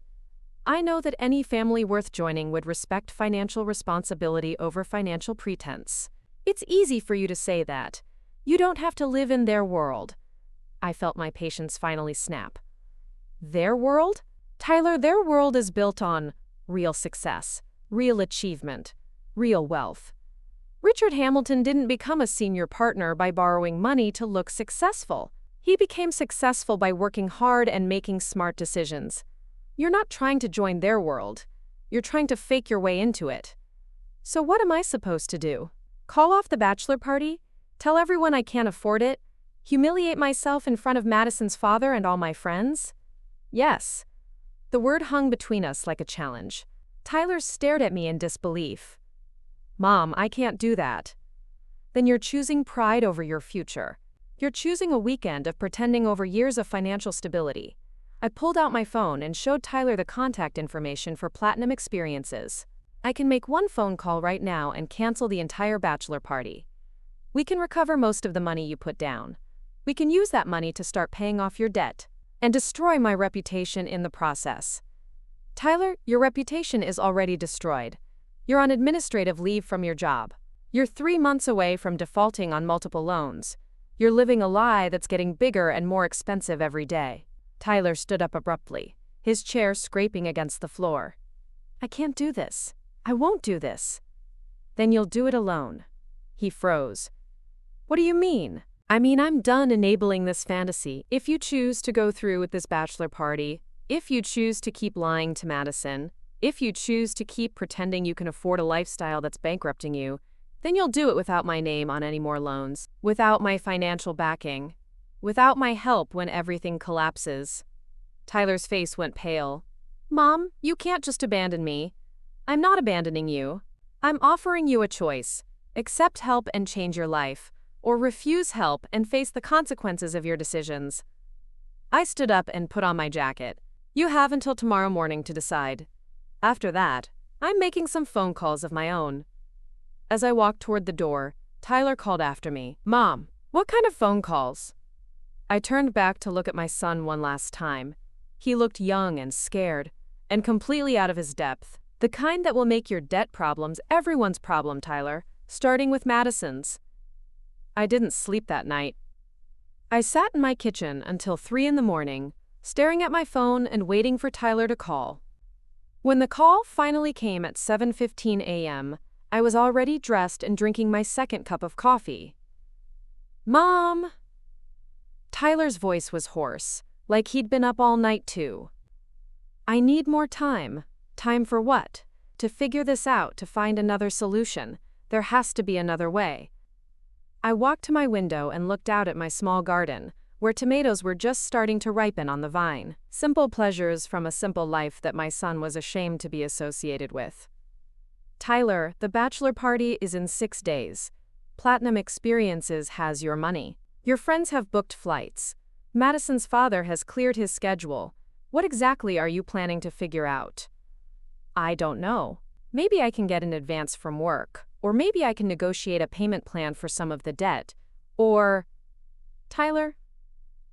I know that any family worth joining would respect financial responsibility over financial pretense. It's easy for you to say that. You don't have to live in their world. I felt my patience finally snap. Their world? Tyler, their world is built on real success, real achievement, real wealth. Richard Hamilton didn't become a senior partner by borrowing money to look successful. He became successful by working hard and making smart decisions. You're not trying to join their world. You're trying to fake your way into it. So what am I supposed to do? Call off the bachelor party? Tell everyone I can't afford it? Humiliate myself in front of Madison's father and all my friends? Yes. The word hung between us like a challenge. Tyler stared at me in disbelief. Mom, I can't do that. Then you're choosing pride over your future. You're choosing a weekend of pretending over years of financial stability. I pulled out my phone and showed Tyler the contact information for Platinum Experiences. I can make one phone call right now and cancel the entire bachelor party. We can recover most of the money you put down. We can use that money to start paying off your debt and destroy my reputation in the process. Tyler, your reputation is already destroyed. You're on administrative leave from your job. You're 3 months away from defaulting on multiple loans. You're living a lie that's getting bigger and more expensive every day. Tyler stood up abruptly, his chair scraping against the floor. I can't do this. I won't do this. Then you'll do it alone. He froze. What do you mean? I mean, I'm done enabling this fantasy. If you choose to go through with this bachelor party, if you choose to keep lying to Madison, if you choose to keep pretending you can afford a lifestyle that's bankrupting you, then you'll do it without my name on any more loans, without my financial backing, without my help when everything collapses. Tyler's face went pale. Mom, you can't just abandon me. I'm not abandoning you. I'm offering you a choice. Accept help and change your life, or refuse help and face the consequences of your decisions. I stood up and put on my jacket. You have until tomorrow morning to decide. After that, I'm making some phone calls of my own. As I walked toward the door, Tyler called after me. Mom, what kind of phone calls? I turned back to look at my son one last time. He looked young and scared, and completely out of his depth. The kind that will make your debt problems everyone's problem, Tyler, starting with Madison's. I didn't sleep that night. I sat in my kitchen until 3 in the morning, staring at my phone and waiting for Tyler to call. When the call finally came at 7:15 a.m., I was already dressed and drinking my second cup of coffee. Mom! Tyler's voice was hoarse, like he'd been up all night too. I need more time. Time for what? To figure this out, to find another solution. There has to be another way. I walked to my window and looked out at my small garden, where tomatoes were just starting to ripen on the vine. Simple pleasures from a simple life that my son was ashamed to be associated with. Tyler, the bachelor party is in 6 days. Platinum Experiences has your money. Your friends have booked flights. Madison's father has cleared his schedule. What exactly are you planning to figure out? I don't know. Maybe I can get an advance from work, or maybe I can negotiate a payment plan for some of the debt, or… Tyler,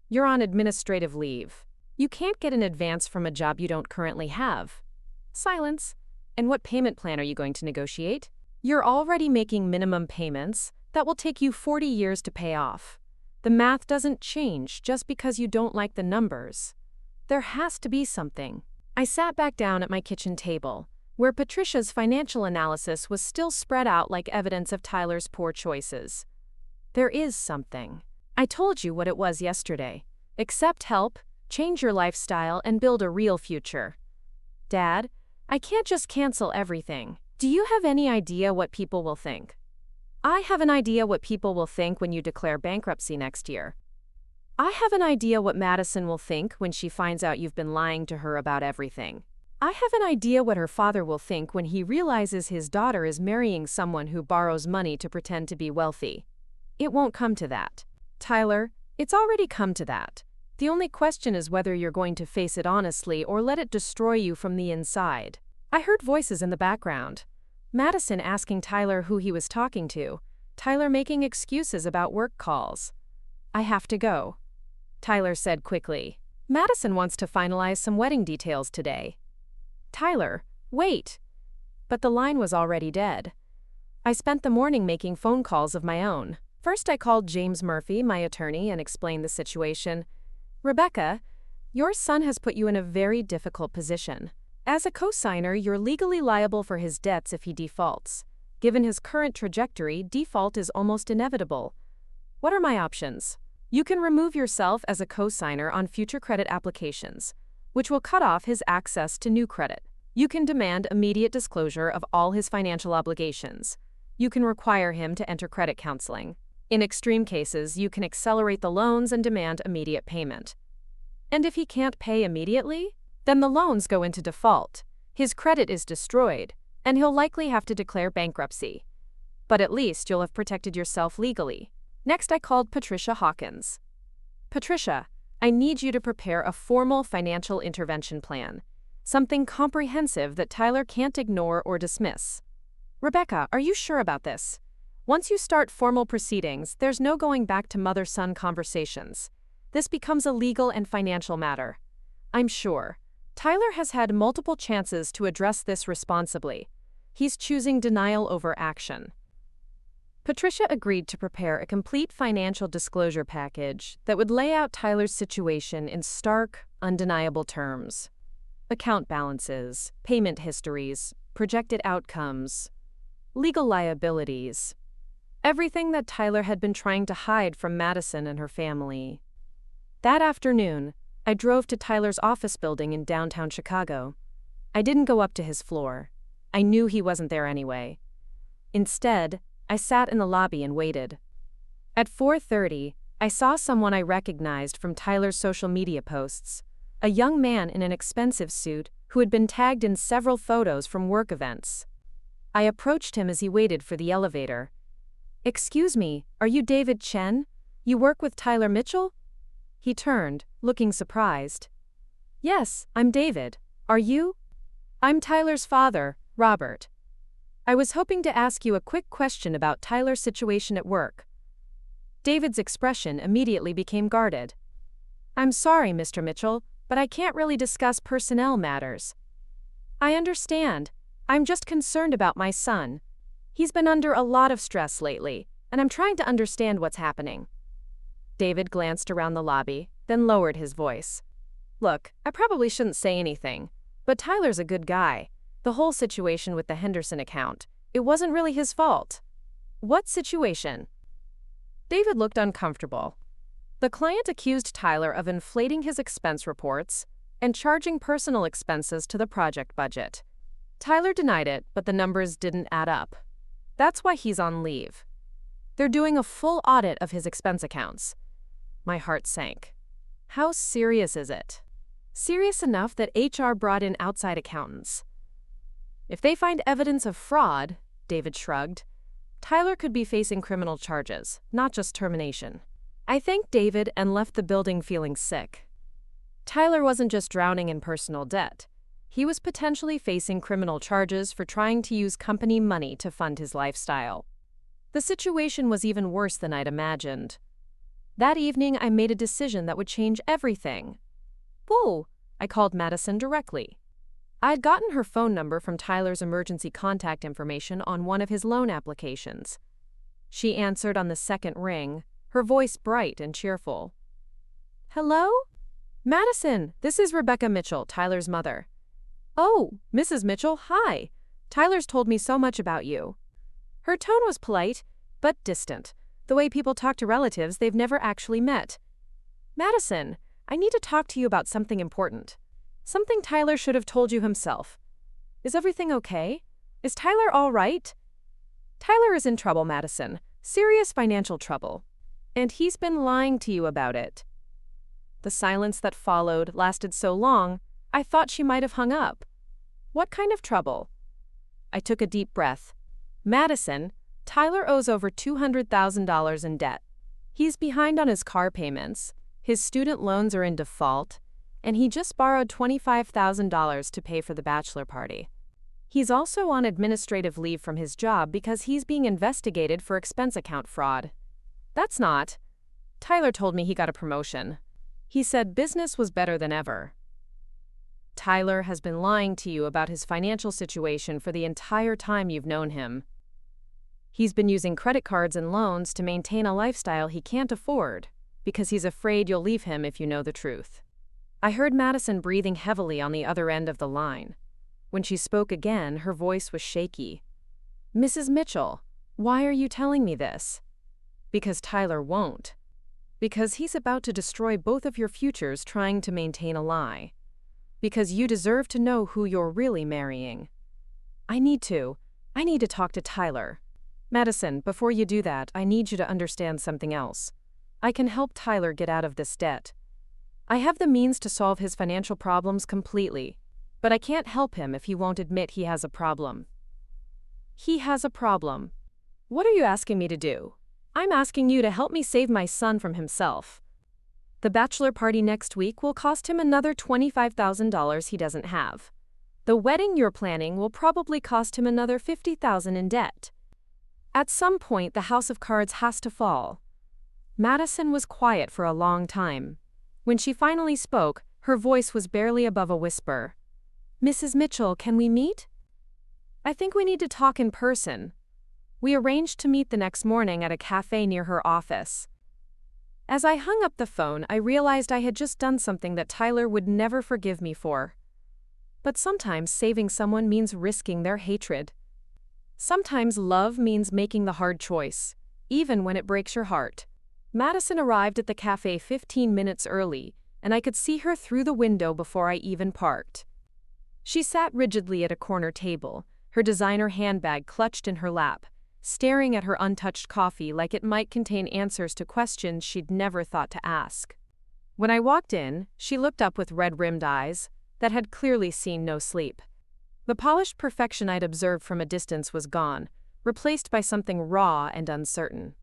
you're on administrative leave. You can't get an advance from a job you don't currently have. Silence. And what payment plan are you going to negotiate? You're already making minimum payments that will take you 40 years to pay off. The math doesn't change just because you don't like the numbers. There has to be something. I sat back down at my kitchen table, where Patricia's financial analysis was still spread out like evidence of Tyler's poor choices. There is something. I told you what it was yesterday. Accept help, change your lifestyle, and build a real future. Dad, I can't just cancel everything. Do you have any idea what people will think? I have an idea what people will think when you declare bankruptcy next year. I have an idea what Madison will think when she finds out you've been lying to her about everything. I have an idea what her father will think when he realizes his daughter is marrying someone who borrows money to pretend to be wealthy. It won't come to that. Tyler, it's already come to that. The only question is whether you're going to face it honestly or let it destroy you from the inside. I heard voices in the background. Madison asking Tyler who he was talking to. Tyler making excuses about work calls. I have to go, Tyler said quickly. Madison wants to finalize some wedding details today. Tyler, wait. But the line was already dead. I spent the morning making phone calls of my own. First, I called James Murphy, my attorney, and explained the situation. Rebecca, your son has put you in a very difficult position. As a co-signer, you're legally liable for his debts if he defaults. Given his current trajectory, default is almost inevitable. What are my options? You can remove yourself as a co-signer on future credit applications, which will cut off his access to new credit. You can demand immediate disclosure of all his financial obligations. You can require him to enter credit counseling. In extreme cases, you can accelerate the loans and demand immediate payment. And if he can't pay immediately, then the loans go into default. His credit is destroyed, and he'll likely have to declare bankruptcy. But at least you'll have protected yourself legally. Next, I called Patricia Hawkins. Patricia, I need you to prepare a formal financial intervention plan. Something comprehensive that Tyler can't ignore or dismiss. Rebecca, are you sure about this? Once you start formal proceedings, there's no going back to mother-son conversations. This becomes a legal and financial matter. I'm sure. Tyler has had multiple chances to address this responsibly. He's choosing denial over action. Patricia agreed to prepare a complete financial disclosure package that would lay out Tyler's situation in stark, undeniable terms. Account balances, payment histories, projected outcomes, legal liabilities. Everything that Tyler had been trying to hide from Madison and her family. That afternoon, I drove to Tyler's office building in downtown Chicago. I didn't go up to his floor. I knew he wasn't there anyway. Instead, I sat in the lobby and waited. At 4:30, I saw someone I recognized from Tyler's social media posts, a young man in an expensive suit who had been tagged in several photos from work events. I approached him as he waited for the elevator. "Excuse me, are you David Chen? You work with Tyler Mitchell?" He turned, looking surprised. "Yes, I'm David. Are you?" "I'm Tyler's father, Robert. I was hoping to ask you a quick question about Tyler's situation at work." David's expression immediately became guarded. "I'm sorry, Mr. Mitchell, but I can't really discuss personnel matters." "I understand. I'm just concerned about my son. He's been under a lot of stress lately, and I'm trying to understand what's happening." David glanced around the lobby, then lowered his voice. "Look, I probably shouldn't say anything, but Tyler's a good guy. The whole situation with the Henderson account, it wasn't really his fault." "What situation?" David looked uncomfortable. The client accused Tyler of inflating his expense reports and charging personal expenses to the project budget. Tyler denied it, but the numbers didn't add up. That's why he's on leave. They're doing a full audit of his expense accounts. My heart sank. How serious is it? Serious enough that HR brought in outside accountants. If they find evidence of fraud, David shrugged, Tyler could be facing criminal charges, not just termination. I thanked David and left the building feeling sick. Tyler wasn't just drowning in personal debt. He was potentially facing criminal charges for trying to use company money to fund his lifestyle. The situation was even worse than I'd imagined. That evening, I made a decision that would change everything. "Whoa," I called Madison directly. I'd gotten her phone number from Tyler's emergency contact information on one of his loan applications. She answered on the second ring, her voice bright and cheerful. "Hello? Madison, this is Rebecca Mitchell, Tyler's mother." "Oh, Mrs. Mitchell, hi. Tyler's told me so much about you." Her tone was polite, but distant, the way people talk to relatives they've never actually met. "Madison, I need to talk to you about something important. Something Tyler should have told you himself. Is everything okay? Is Tyler all right?" "Tyler is in trouble, Madison. Serious financial trouble. And he's been lying to you about it." The silence that followed lasted so long, I thought she might have hung up. "What kind of trouble?" I took a deep breath. "Madison, Tyler owes over $200,000 in debt. He's behind on his car payments, his student loans are in default, and he just borrowed $25,000 to pay for the bachelor party. He's also on administrative leave from his job because he's being investigated for expense account fraud. That's not. Tyler told me he got a promotion. He said business was better than ever." Tyler has been lying to you about his financial situation for the entire time you've known him. He's been using credit cards and loans to maintain a lifestyle he can't afford because he's afraid you'll leave him if you know the truth. I heard Madison breathing heavily on the other end of the line. When she spoke again, her voice was shaky. "Mrs. Mitchell, why are you telling me this?" "Because Tyler won't. Because he's about to destroy both of your futures trying to maintain a lie. Because you deserve to know who you're really marrying." I need to talk to Tyler. Madison, before you do that, I need you to understand something else. I can help Tyler get out of this debt. I have the means to solve his financial problems completely, but I can't help him if he won't admit he has a problem. He has a problem. What are you asking me to do? I'm asking you to help me save my son from himself. The bachelor party next week will cost him another $25,000 he doesn't have. The wedding you're planning will probably cost him another $50,000 in debt. At some point, the house of cards has to fall. Madison was quiet for a long time. When she finally spoke, her voice was barely above a whisper. "Mrs. Mitchell, can we meet?" "I think we need to talk in person." We arranged to meet the next morning at a cafe near her office. As I hung up the phone, I realized I had just done something that Tyler would never forgive me for. But sometimes saving someone means risking their hatred. Sometimes love means making the hard choice, even when it breaks your heart. Madison arrived at the cafe 15 minutes early, and I could see her through the window before I even parked. She sat rigidly at a corner table, her designer handbag clutched in her lap, staring at her untouched coffee like it might contain answers to questions she'd never thought to ask. When I walked in, she looked up with red-rimmed eyes that had clearly seen no sleep. The polished perfection I'd observed from a distance was gone, replaced by something raw and uncertain.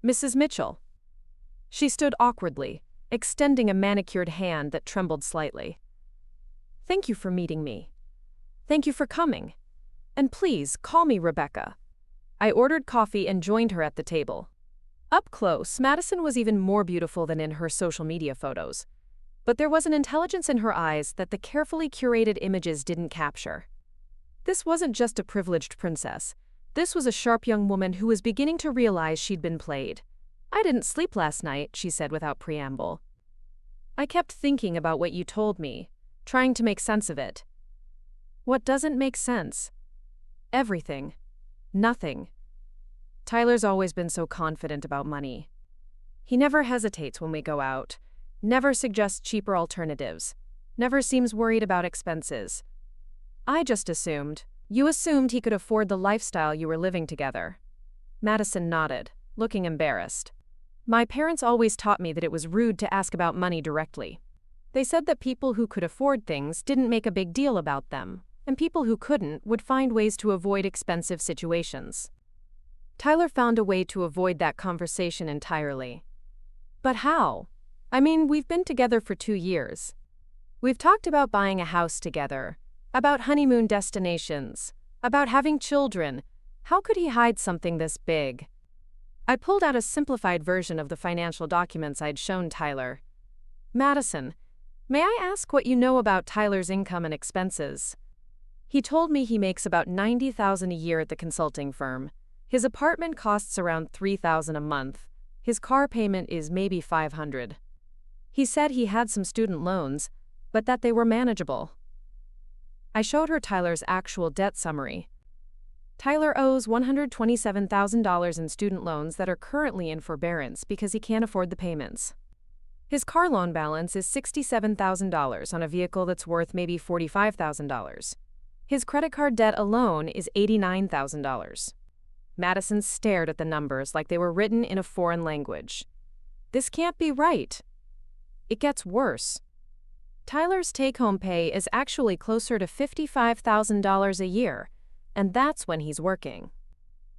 "Mrs. Mitchell." She stood awkwardly, extending a manicured hand that trembled slightly. "Thank you for meeting me. Thank you for coming. And please, call me Rebecca." I ordered coffee and joined her at the table. Up close, Madison was even more beautiful than in her social media photos. But there was an intelligence in her eyes that the carefully curated images didn't capture. This wasn't just a privileged princess. This was a sharp young woman who was beginning to realize she'd been played. "I didn't sleep last night," she said without preamble. "I kept thinking about what you told me, trying to make sense of it." "What doesn't make sense?" "Everything. Nothing. Tyler's always been so confident about money. He never hesitates when we go out, never suggests cheaper alternatives, never seems worried about expenses. I just assumed. You assumed he could afford the lifestyle you were living together." Madison nodded, looking embarrassed. "My parents always taught me that it was rude to ask about money directly. They said that people who could afford things didn't make a big deal about them, and people who couldn't would find ways to avoid expensive situations." Tyler found a way to avoid that conversation entirely. But how? I mean, we've been together for 2 years. We've talked about buying a house together, about honeymoon destinations, about having children. How could he hide something this big? I pulled out a simplified version of the financial documents I'd shown Tyler. "Madison, may I ask what you know about Tyler's income and expenses?" He told me he makes about $90,000 a year at the consulting firm. His apartment costs around $3,000 a month. His car payment is maybe $500. He said he had some student loans, but that they were manageable. I showed her Tyler's actual debt summary. Tyler owes $127,000 in student loans that are currently in forbearance because he can't afford the payments. His car loan balance is $67,000 on a vehicle that's worth maybe $45,000. His credit card debt alone is $89,000. Madison stared at the numbers like they were written in a foreign language. This can't be right. It gets worse. Tyler's take-home pay is actually closer to $55,000 a year, and that's when he's working.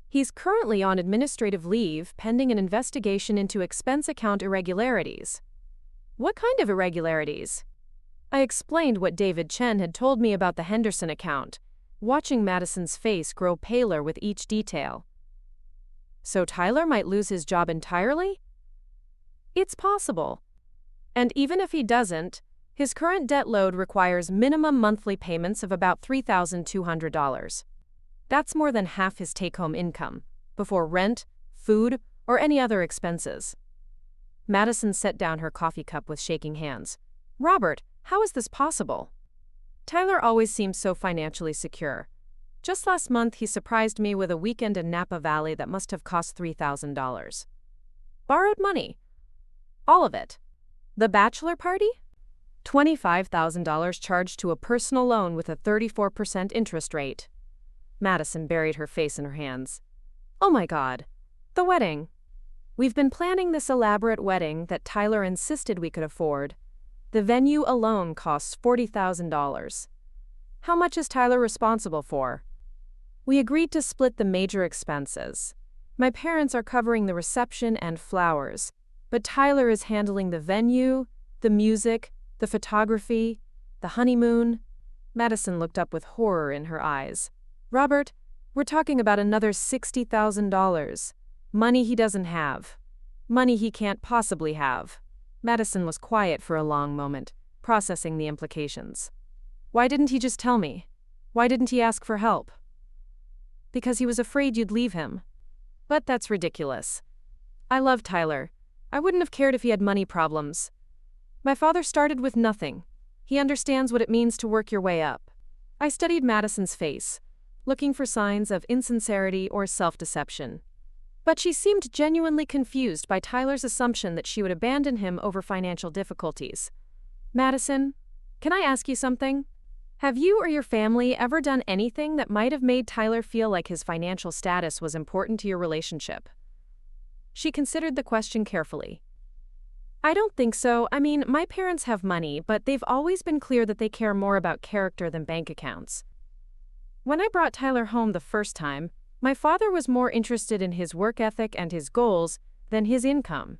He's currently on administrative leave pending an investigation into expense account irregularities. What kind of irregularities? I explained what David Chen had told me about the Henderson account, watching Madison's face grow paler with each detail. So Tyler might lose his job entirely? It's possible. And even if he doesn't, his current debt load requires minimum monthly payments of about $3,200. That's more than half his take-home income, before rent, food, or any other expenses. Madison set down her coffee cup with shaking hands. Robert, how is this possible? Tyler always seems so financially secure. Just last month, he surprised me with a weekend in Napa Valley that must have cost $3,000. Borrowed money. All of it. The bachelor party? $25,000 charged to a personal loan with a 34% interest rate. Madison buried her face in her hands. Oh my God. The wedding. We've been planning this elaborate wedding that Tyler insisted we could afford. The venue alone costs $40,000. How much is Tyler responsible for? We agreed to split the major expenses. My parents are covering the reception and flowers, but Tyler is handling the venue, the music, the photography, the honeymoon. Madison looked up with horror in her eyes. Robert, we're talking about another $60,000. Money he doesn't have. Money he can't possibly have. Madison was quiet for a long moment, processing the implications. Why didn't he just tell me? Why didn't he ask for help? Because he was afraid you'd leave him. But that's ridiculous. I love Tyler. I wouldn't have cared if he had money problems. My father started with nothing. He understands what it means to work your way up. I studied Madison's face, looking for signs of insincerity or self-deception. But she seemed genuinely confused by Tyler's assumption that she would abandon him over financial difficulties. Madison, can I ask you something? Have you or your family ever done anything that might have made Tyler feel like his financial status was important to your relationship? She considered the question carefully. I don't think so. I mean, my parents have money, but they've always been clear that they care more about character than bank accounts. When I brought Tyler home the first time, my father was more interested in his work ethic and his goals than his income.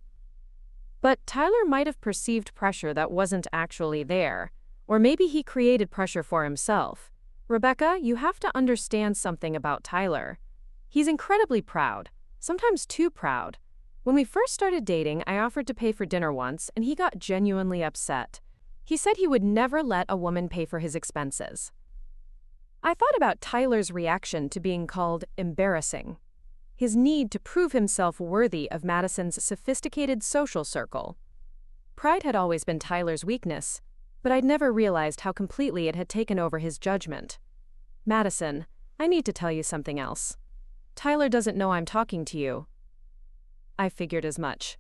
But Tyler might have perceived pressure that wasn't actually there, or maybe he created pressure for himself. Rebecca, you have to understand something about Tyler. He's incredibly proud, sometimes too proud. When we first started dating, I offered to pay for dinner once, and he got genuinely upset. He said he would never let a woman pay for his expenses. I thought about Tyler's reaction to being called embarrassing. His need to prove himself worthy of Madison's sophisticated social circle. Pride had always been Tyler's weakness, but I'd never realized how completely it had taken over his judgment. Madison, I need to tell you something else. Tyler doesn't know I'm talking to you. I figured as much.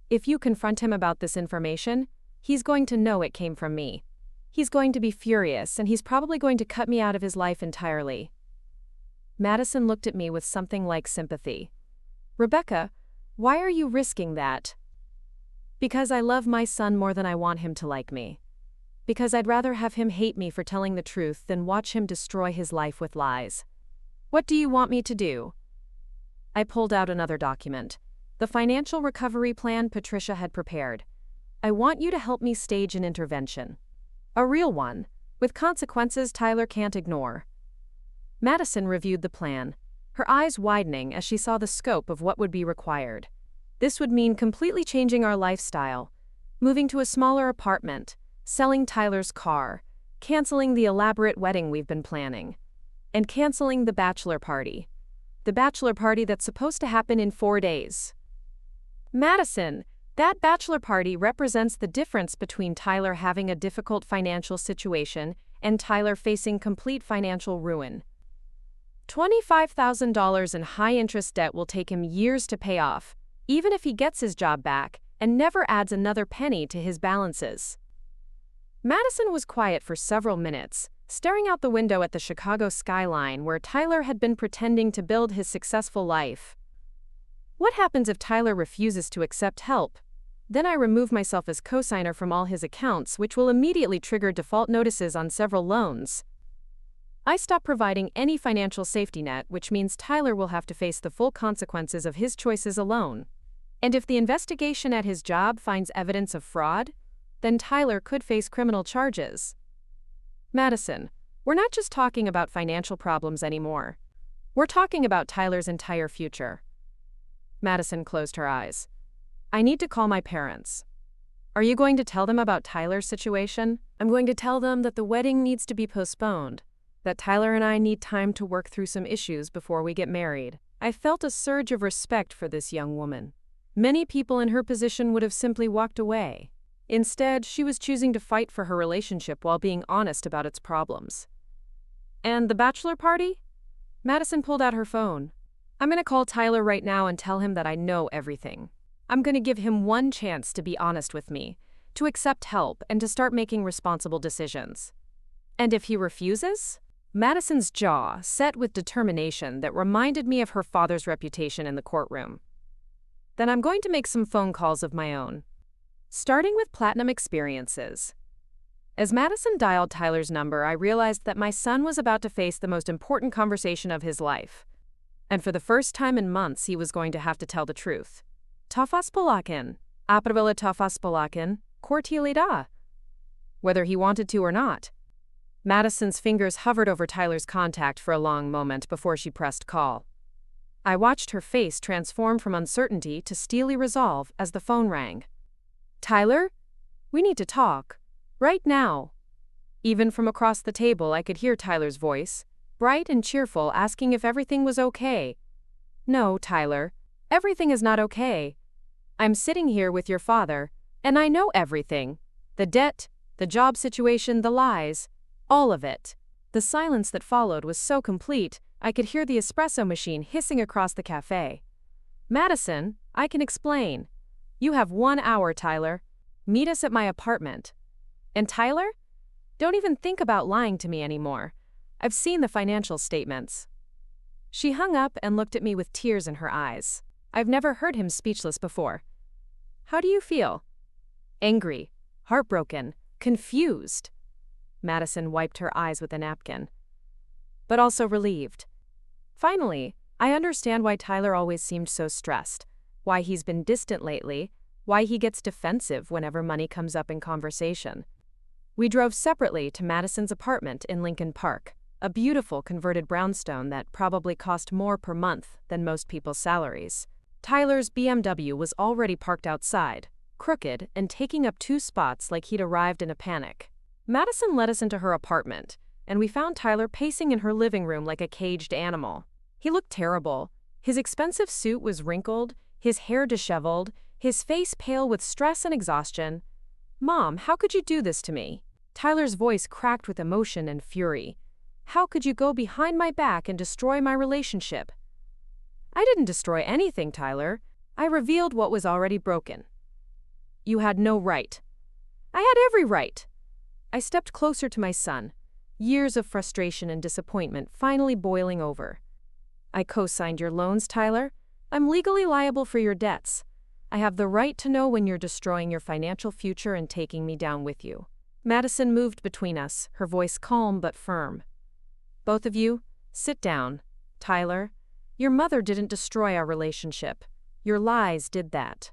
If you confront him about this information, he's going to know it came from me. He's going to be furious, and he's probably going to cut me out of his life entirely. Madison looked at me with something like sympathy. Rebecca, why are you risking that? Because I love my son more than I want him to like me. Because I'd rather have him hate me for telling the truth than watch him destroy his life with lies. What do you want me to do? I pulled out another document. The financial recovery plan Patricia had prepared. I want you to help me stage an intervention. A real one, with consequences Tyler can't ignore. Madison reviewed the plan, her eyes widening as she saw the scope of what would be required. This would mean completely changing our lifestyle, moving to a smaller apartment, selling Tyler's car, canceling the elaborate wedding we've been planning, and canceling the bachelor party. The bachelor party that's supposed to happen in 4 days. Madison, that bachelor party represents the difference between Tyler having a difficult financial situation and Tyler facing complete financial ruin. $25,000 in high-interest debt will take him years to pay off, even if he gets his job back and never adds another penny to his balances. Madison was quiet for several minutes, staring out the window at the Chicago skyline where Tyler had been pretending to build his successful life. What happens if Tyler refuses to accept help? Then I remove myself as cosigner from all his accounts, which will immediately trigger default notices on several loans. I stop providing any financial safety net, which means Tyler will have to face the full consequences of his choices alone. And if the investigation at his job finds evidence of fraud, then Tyler could face criminal charges. Madison, we're not just talking about financial problems anymore. We're talking about Tyler's entire future. Madison closed her eyes. I need to call my parents. Are you going to tell them about Tyler's situation? I'm going to tell them that the wedding needs to be postponed, that Tyler and I need time to work through some issues before we get married. I felt a surge of respect for this young woman. Many people in her position would have simply walked away. Instead, she was choosing to fight for her relationship while being honest about its problems. And the bachelor party? Madison pulled out her phone. I'm going to call Tyler right now and tell him that I know everything. I'm going to give him one chance to be honest with me, to accept help, and to start making responsible decisions. And if he refuses? Madison's jaw set with determination that reminded me of her father's reputation in the courtroom. Then I'm going to make some phone calls of my own. Starting with Platinum Experiences. As Madison dialed Tyler's number, I realized that my son was about to face the most important conversation of his life. And for the first time in months, he was going to have to tell the truth. Tafas Polakin, Aprvila Tafas Polakin, Kortilida. Whether he wanted to or not. Madison's fingers hovered over Tyler's contact for a long moment before she pressed call. I watched her face transform from uncertainty to steely resolve as the phone rang. Tyler? We need to talk. Right now. Even from across the table, I could hear Tyler's voice, bright and cheerful, asking if everything was okay. No, Tyler. Everything is not okay. I'm sitting here with your father, and I know everything. The debt, the job situation, the lies. All of it. The silence that followed was so complete, I could hear the espresso machine hissing across the cafe. Madison, I can explain. You have 1 hour, Tyler. Meet us at my apartment. And Tyler? Don't even think about lying to me anymore. I've seen the financial statements. She hung up and looked at me with tears in her eyes. I've never heard him speechless before. How do you feel? Angry, heartbroken, confused. Madison wiped her eyes with a napkin. But also relieved. Finally, I understand why Tyler always seemed so stressed, why he's been distant lately, why he gets defensive whenever money comes up in conversation. We drove separately to Madison's apartment in Lincoln Park, a beautiful converted brownstone that probably cost more per month than most people's salaries. Tyler's BMW was already parked outside, crooked and taking up 2 spots like he'd arrived in a panic. Madison led us into her apartment, and we found Tyler pacing in her living room like a caged animal. He looked terrible. His expensive suit was wrinkled, his hair disheveled, his face pale with stress and exhaustion. Mom, how could you do this to me? Tyler's voice cracked with emotion and fury. How could you go behind my back and destroy my relationship? I didn't destroy anything, Tyler. I revealed what was already broken. You had no right. I had every right. I stepped closer to my son, years of frustration and disappointment finally boiling over. I co-signed your loans, Tyler. I'm legally liable for your debts. I have the right to know when you're destroying your financial future and taking me down with you. Madison moved between us, her voice calm but firm. Both of you, sit down. Tyler, your mother didn't destroy our relationship. Your lies did that.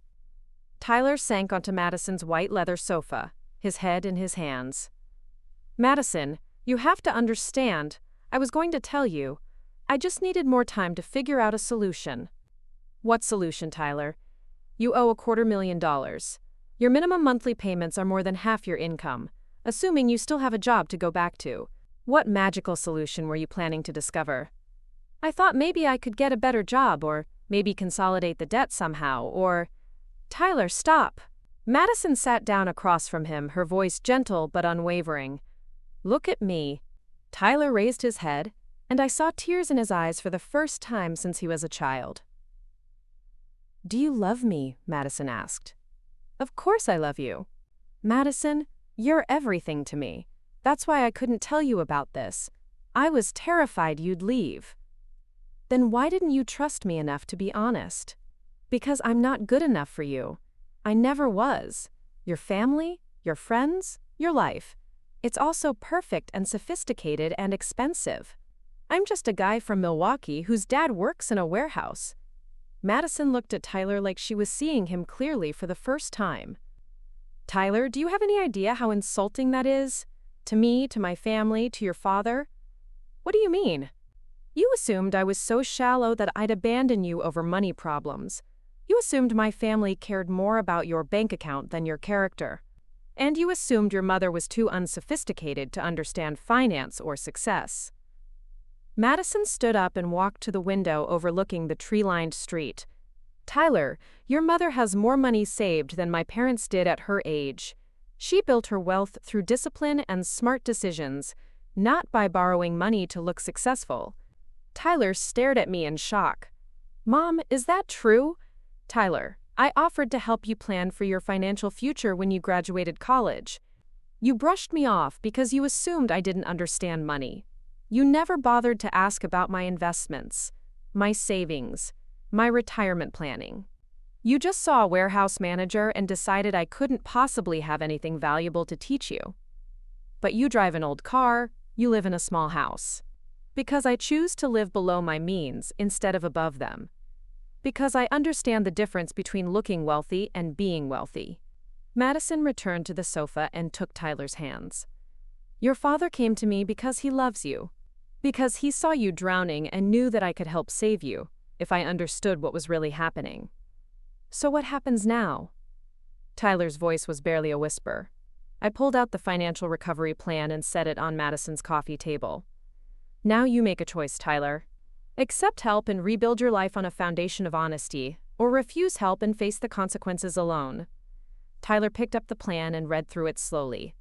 Tyler sank onto Madison's white leather sofa, his head in his hands. Madison, you have to understand. I was going to tell you. I just needed more time to figure out a solution. What solution, Tyler? You owe $250,000. Your minimum monthly payments are more than half your income, assuming you still have a job to go back to. What magical solution were you planning to discover? I thought maybe I could get a better job, or maybe consolidate the debt somehow, or... Tyler, stop! Madison sat down across from him, her voice gentle but unwavering. Look at me. Tyler raised his head, and I saw tears in his eyes for the first time since he was a child. Do you love me? Madison asked. Of course I love you. Madison, you're everything to me. That's why I couldn't tell you about this. I was terrified you'd leave. Then why didn't you trust me enough to be honest? Because I'm not good enough for you. I never was. Your family, your friends, your life. It's all so perfect and sophisticated and expensive. I'm just a guy from Milwaukee whose dad works in a warehouse. Madison looked at Tyler like she was seeing him clearly for the first time. Tyler, do you have any idea how insulting that is? To me, to my family, to your father? What do you mean? You assumed I was so shallow that I'd abandon you over money problems. You assumed my family cared more about your bank account than your character. And you assumed your mother was too unsophisticated to understand finance or success. Madison stood up and walked to the window overlooking the tree-lined street. Tyler, your mother has more money saved than my parents did at her age. She built her wealth through discipline and smart decisions, not by borrowing money to look successful. Tyler stared at me in shock. Mom, is that true? Tyler, I offered to help you plan for your financial future when you graduated college. You brushed me off because you assumed I didn't understand money. You never bothered to ask about my investments, my savings, my retirement planning. You just saw a warehouse manager and decided I couldn't possibly have anything valuable to teach you. But you drive an old car, you live in a small house. Because I choose to live below my means instead of above them. Because I understand the difference between looking wealthy and being wealthy. Madison returned to the sofa and took Tyler's hands. Your father came to me because he loves you. Because he saw you drowning and knew that I could help save you, if I understood what was really happening. So what happens now? Tyler's voice was barely a whisper. I pulled out the financial recovery plan and set it on Madison's coffee table. Now you make a choice, Tyler. Accept help and rebuild your life on a foundation of honesty, or refuse help and face the consequences alone. Tyler picked up the plan and read through it slowly.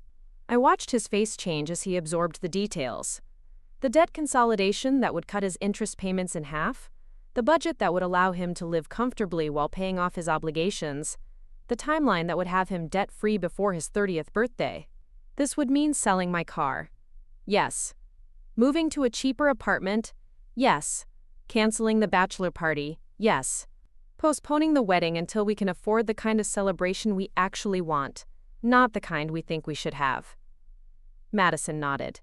I watched his face change as he absorbed the details. The debt consolidation that would cut his interest payments in half, the budget that would allow him to live comfortably while paying off his obligations, the timeline that would have him debt-free before his 30th birthday. This would mean selling my car. Yes. Moving to a cheaper apartment. Yes. Canceling the bachelor party. Yes. Postponing the wedding until we can afford the kind of celebration we actually want, not the kind we think we should have. Madison nodded.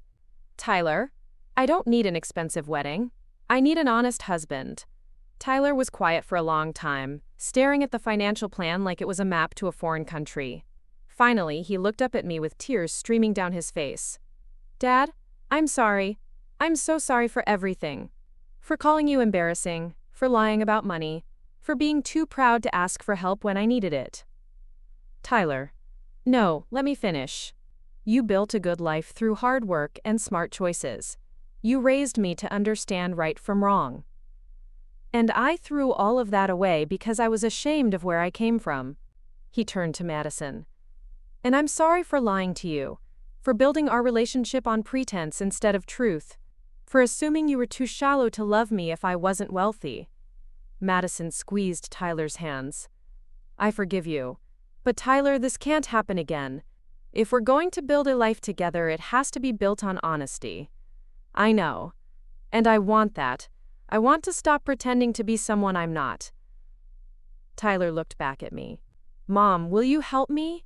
Tyler, I don't need an expensive wedding. I need an honest husband. Tyler was quiet for a long time, staring at the financial plan like it was a map to a foreign country. Finally, he looked up at me with tears streaming down his face. Dad, I'm sorry. I'm so sorry for everything. For calling you embarrassing, for lying about money, for being too proud to ask for help when I needed it. Tyler, no, let me finish. You built a good life through hard work and smart choices. You raised me to understand right from wrong. And I threw all of that away because I was ashamed of where I came from. He turned to Madison. And I'm sorry for lying to you, for building our relationship on pretense instead of truth, for assuming you were too shallow to love me if I wasn't wealthy. Madison squeezed Tyler's hands. I forgive you. But Tyler, this can't happen again. If we're going to build a life together, it has to be built on honesty. I know. And I want that. I want to stop pretending to be someone I'm not. Tyler looked back at me. Mom, will you help me?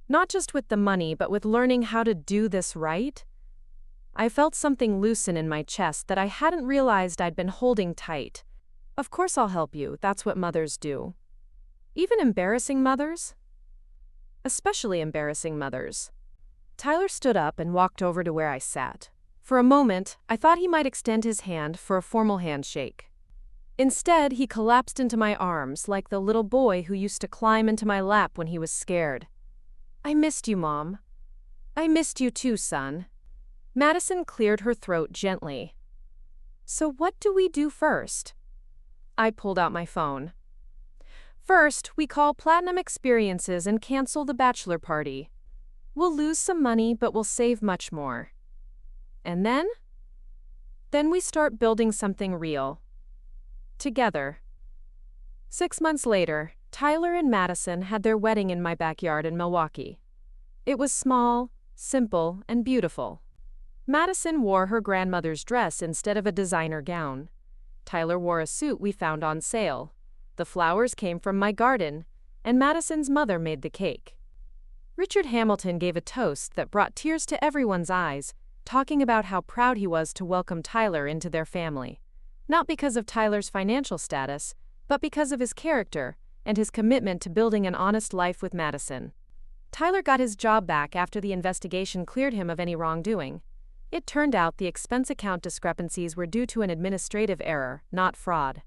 Not just with the money, but with learning how to do this right? I felt something loosen in my chest that I hadn't realized I'd been holding tight. Of course I'll help you, that's what mothers do. Even embarrassing mothers? Especially embarrassing mothers. Tyler stood up and walked over to where I sat. For a moment, I thought he might extend his hand for a formal handshake. Instead, he collapsed into my arms like the little boy who used to climb into my lap when he was scared. I missed you, Mom. I missed you too, son. Madison cleared her throat gently. So what do we do first? I pulled out my phone. First, we call platinum experiences and cancel the bachelor party. We'll lose some money, but we'll save much more. And then? Then we start building something real. Together. 6 months later, Tyler and Madison had their wedding in my backyard in Milwaukee. It was small, simple, and beautiful. Madison wore her grandmother's dress instead of a designer gown. Tyler wore a suit we found on sale. The flowers came from my garden, and Madison's mother made the cake. Richard Hamilton gave a toast that brought tears to everyone's eyes, talking about how proud he was to welcome Tyler into their family. Not because of Tyler's financial status, but because of his character and his commitment to building an honest life with Madison. Tyler got his job back after the investigation cleared him of any wrongdoing. It turned out the expense account discrepancies were due to an administrative error, not fraud.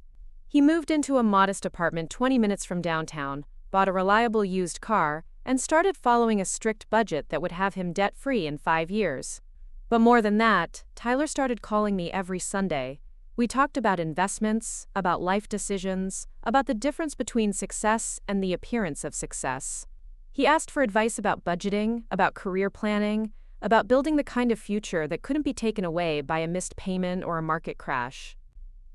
He moved into a modest apartment 20 minutes from downtown, bought a reliable used car, and started following a strict budget that would have him debt-free in 5 years. But more than that, Tyler started calling me every Sunday. We talked about investments, about life decisions, about the difference between success and the appearance of success. He asked for advice about budgeting, about career planning, about building the kind of future that couldn't be taken away by a missed payment or a market crash.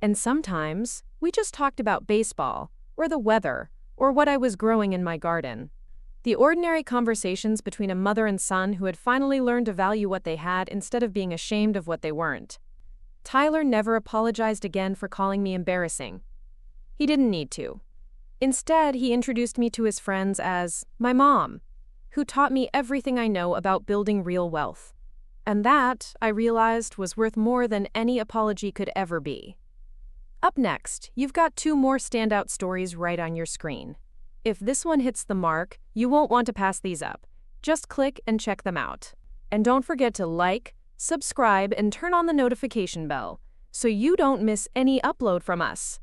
And sometimes, we just talked about baseball, or the weather, or what I was growing in my garden. The ordinary conversations between a mother and son who had finally learned to value what they had instead of being ashamed of what they weren't. Tyler never apologized again for calling me embarrassing. He didn't need to. Instead, he introduced me to his friends as my mom, who taught me everything I know about building real wealth. And that, I realized, was worth more than any apology could ever be. Up next, you've got 2 more standout stories right on your screen. If this one hits the mark, you won't want to pass these up. Just click and check them out. And don't forget to like, subscribe, and turn on the notification bell so you don't miss any upload from us.